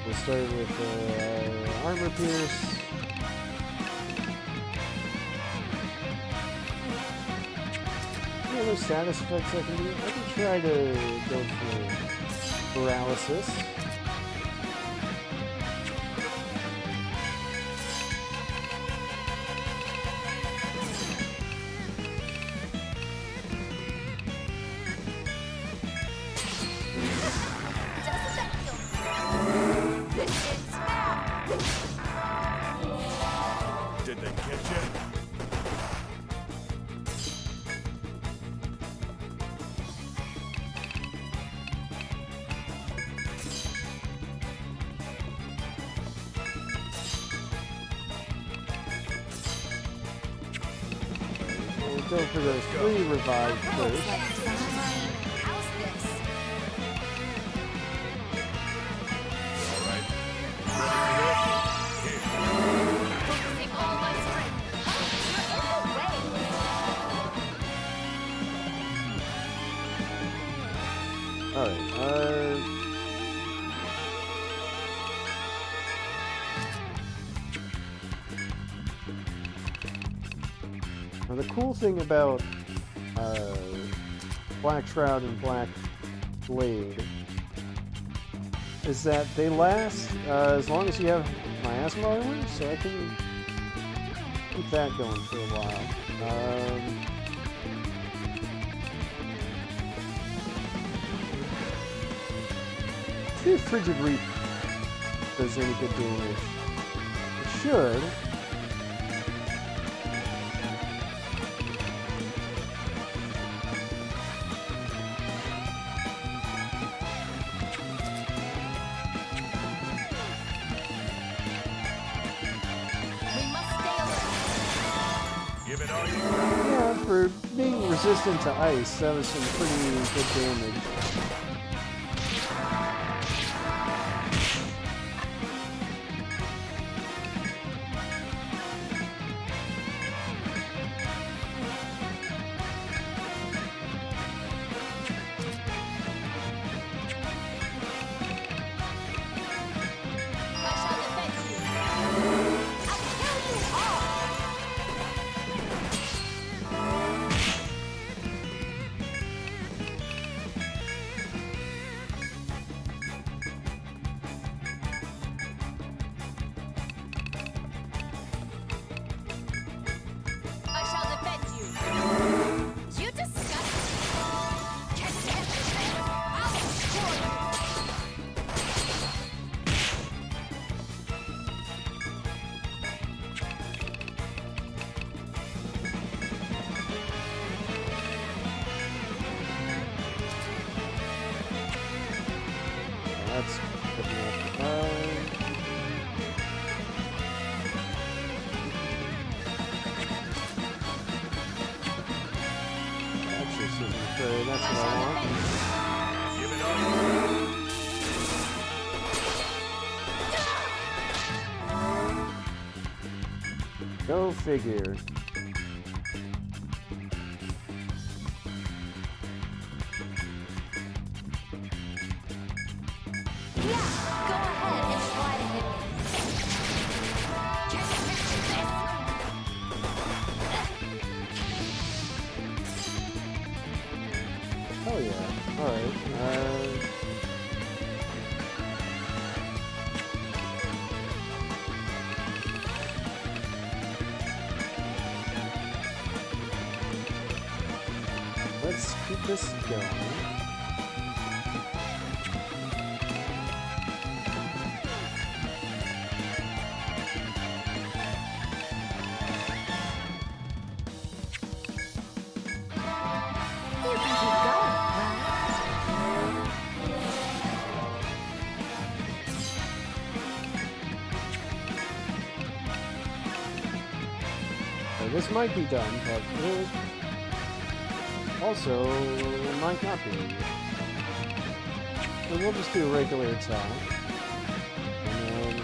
We'll start with Armor Pierce. Any other status effects I can do? I can try to go for Paralysis. Doesn't that feel? It's now. Did they catch you? We'll go for those 3 revive first. How's this? All right. Ready for this? Here. Focusing all my strength. You're in the way. Alright, now the cool thing about Black Shroud and Black Blade is that they last as long as you have miasma armor, so I can keep that going for a while. See if Frigid Reap does any good damage. It should. We must stay alert. Give it all you got. Yeah, for being resistant to ice, that was some pretty good damage. I shall defend you. I'll kill you all. I shall defend you. You disgust me. Can't stand this. I'll destroy you. That's good enough. Exorcism Fairy, that's what I want. Give it all you got. figure. Yeah, go ahead and try to hit me. Get picture this. Oh yeah. Alright. Let's keep this going. You can keep going, right? Okay, this might be done, but it also might not be. So we'll just do a regular attack. And then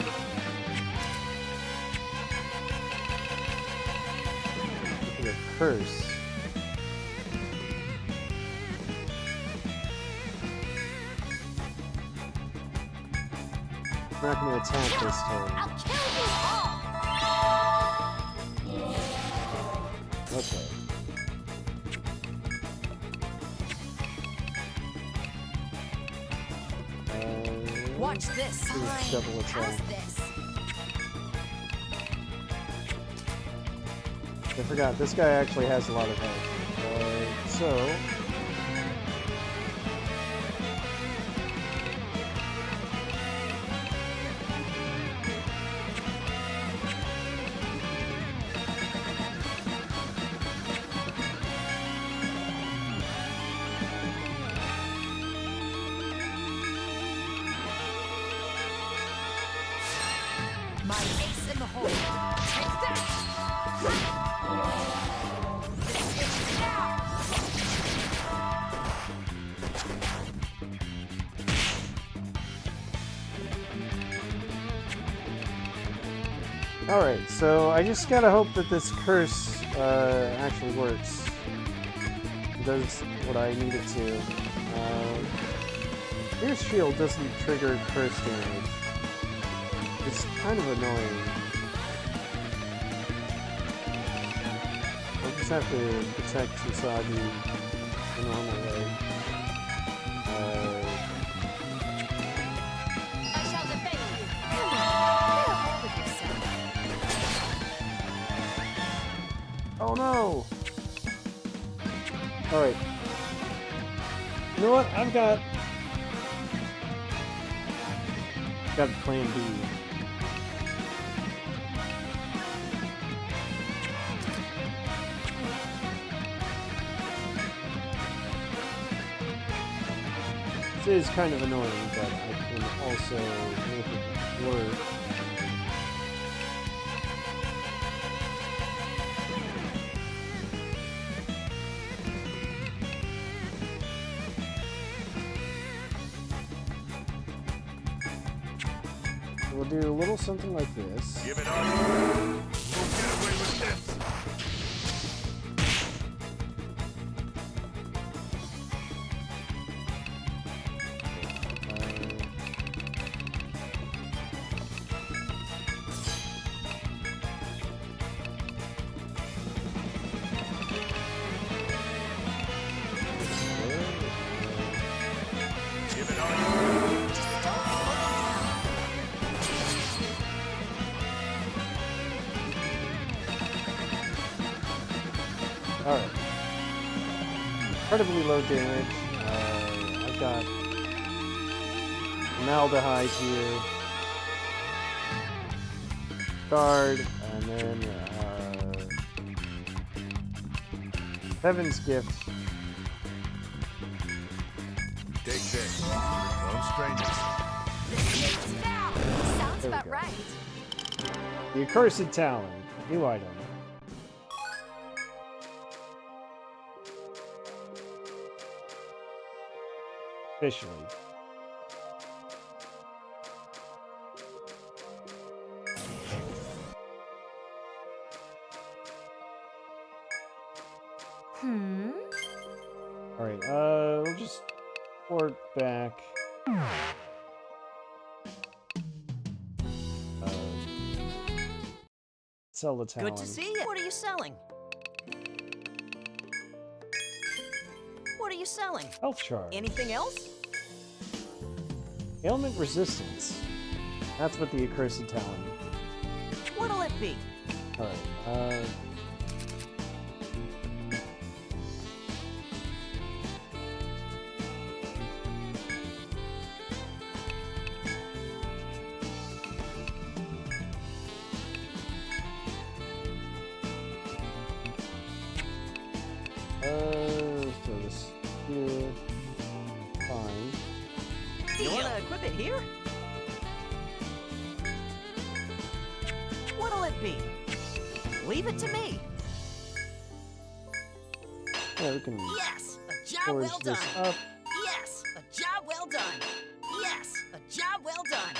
look at the curse. I'm not going to attack this time. I'll kill you all. Okay. Watch this. Let's double How's attack. this? I forgot, this guy actually has a lot of health. So... My ace in the hole. Take that. It's now. Alright, so I just gotta hope that this curse actually works. It does what I need it to. Pierce Shield doesn't trigger curse damage. It's kind of annoying. I'll just have to protect Usagi the normal way. I shall defend you. Come on, get a hold of yourself. Oh no! Alright. You know what? I've got plan B. This is kind of annoying, but I can also make it work. We'll do a little something like this. Give it up. We'll get away with this. Give it up. Just don't slow down. Alright. Incredibly low damage. I've got Formaldehyde here. Guard, and then Heaven's Gift. Take this. No strangers. It's now. Sounds There we about go. right. The Accursed Talon. New item. Officially. Alright, we'll just port back. Sell the talon. Good to see you. What are you selling? What are you selling? Health shard. Anything else? Ailment resistance. That's what the accursed talon. What'll it be? Alright, so this here. Fine. You wanna equip it here? What'll it be? Leave it to me. Yeah, we can Yes, a job forge well this done. up. Yes, a job well done. Yes, a job well done.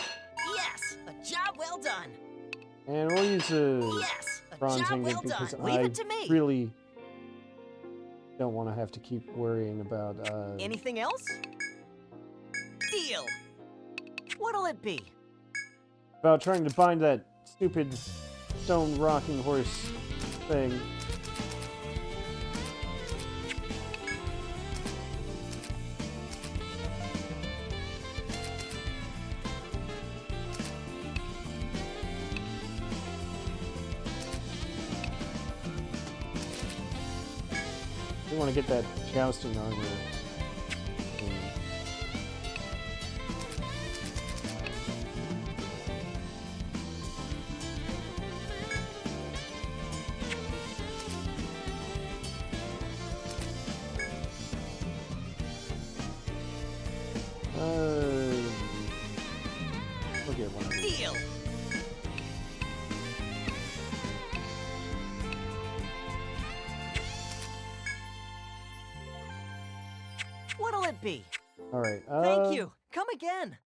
Yes, a job well done. And we'll use a Yes, a bronze job ingot well because done. Leave I it to me. really don't want to have to keep worrying about Anything else? Deal. What'll it be? about trying to bind that stupid stone rocking horse thing. We want to get that jousting armor. We'll get one of these. Deal. What'll it be? All right. Thank you. Come again.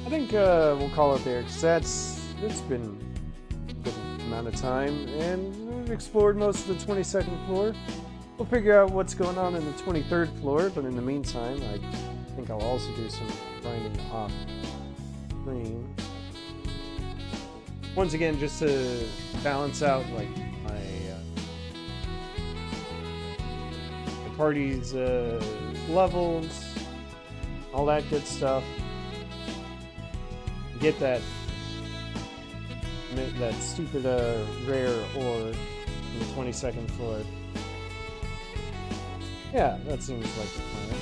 I think we'll call it there because it's been a good amount of time, and we've explored most of the 22nd floor. We'll figure out what's going on in the 23rd floor, but in the meantime, I think I'll also do some grinding off screen. Once again, just to balance out like my party's levels, all that good stuff. Get that stupid rare ore from the 22nd floor. Yeah, that seems like the plan.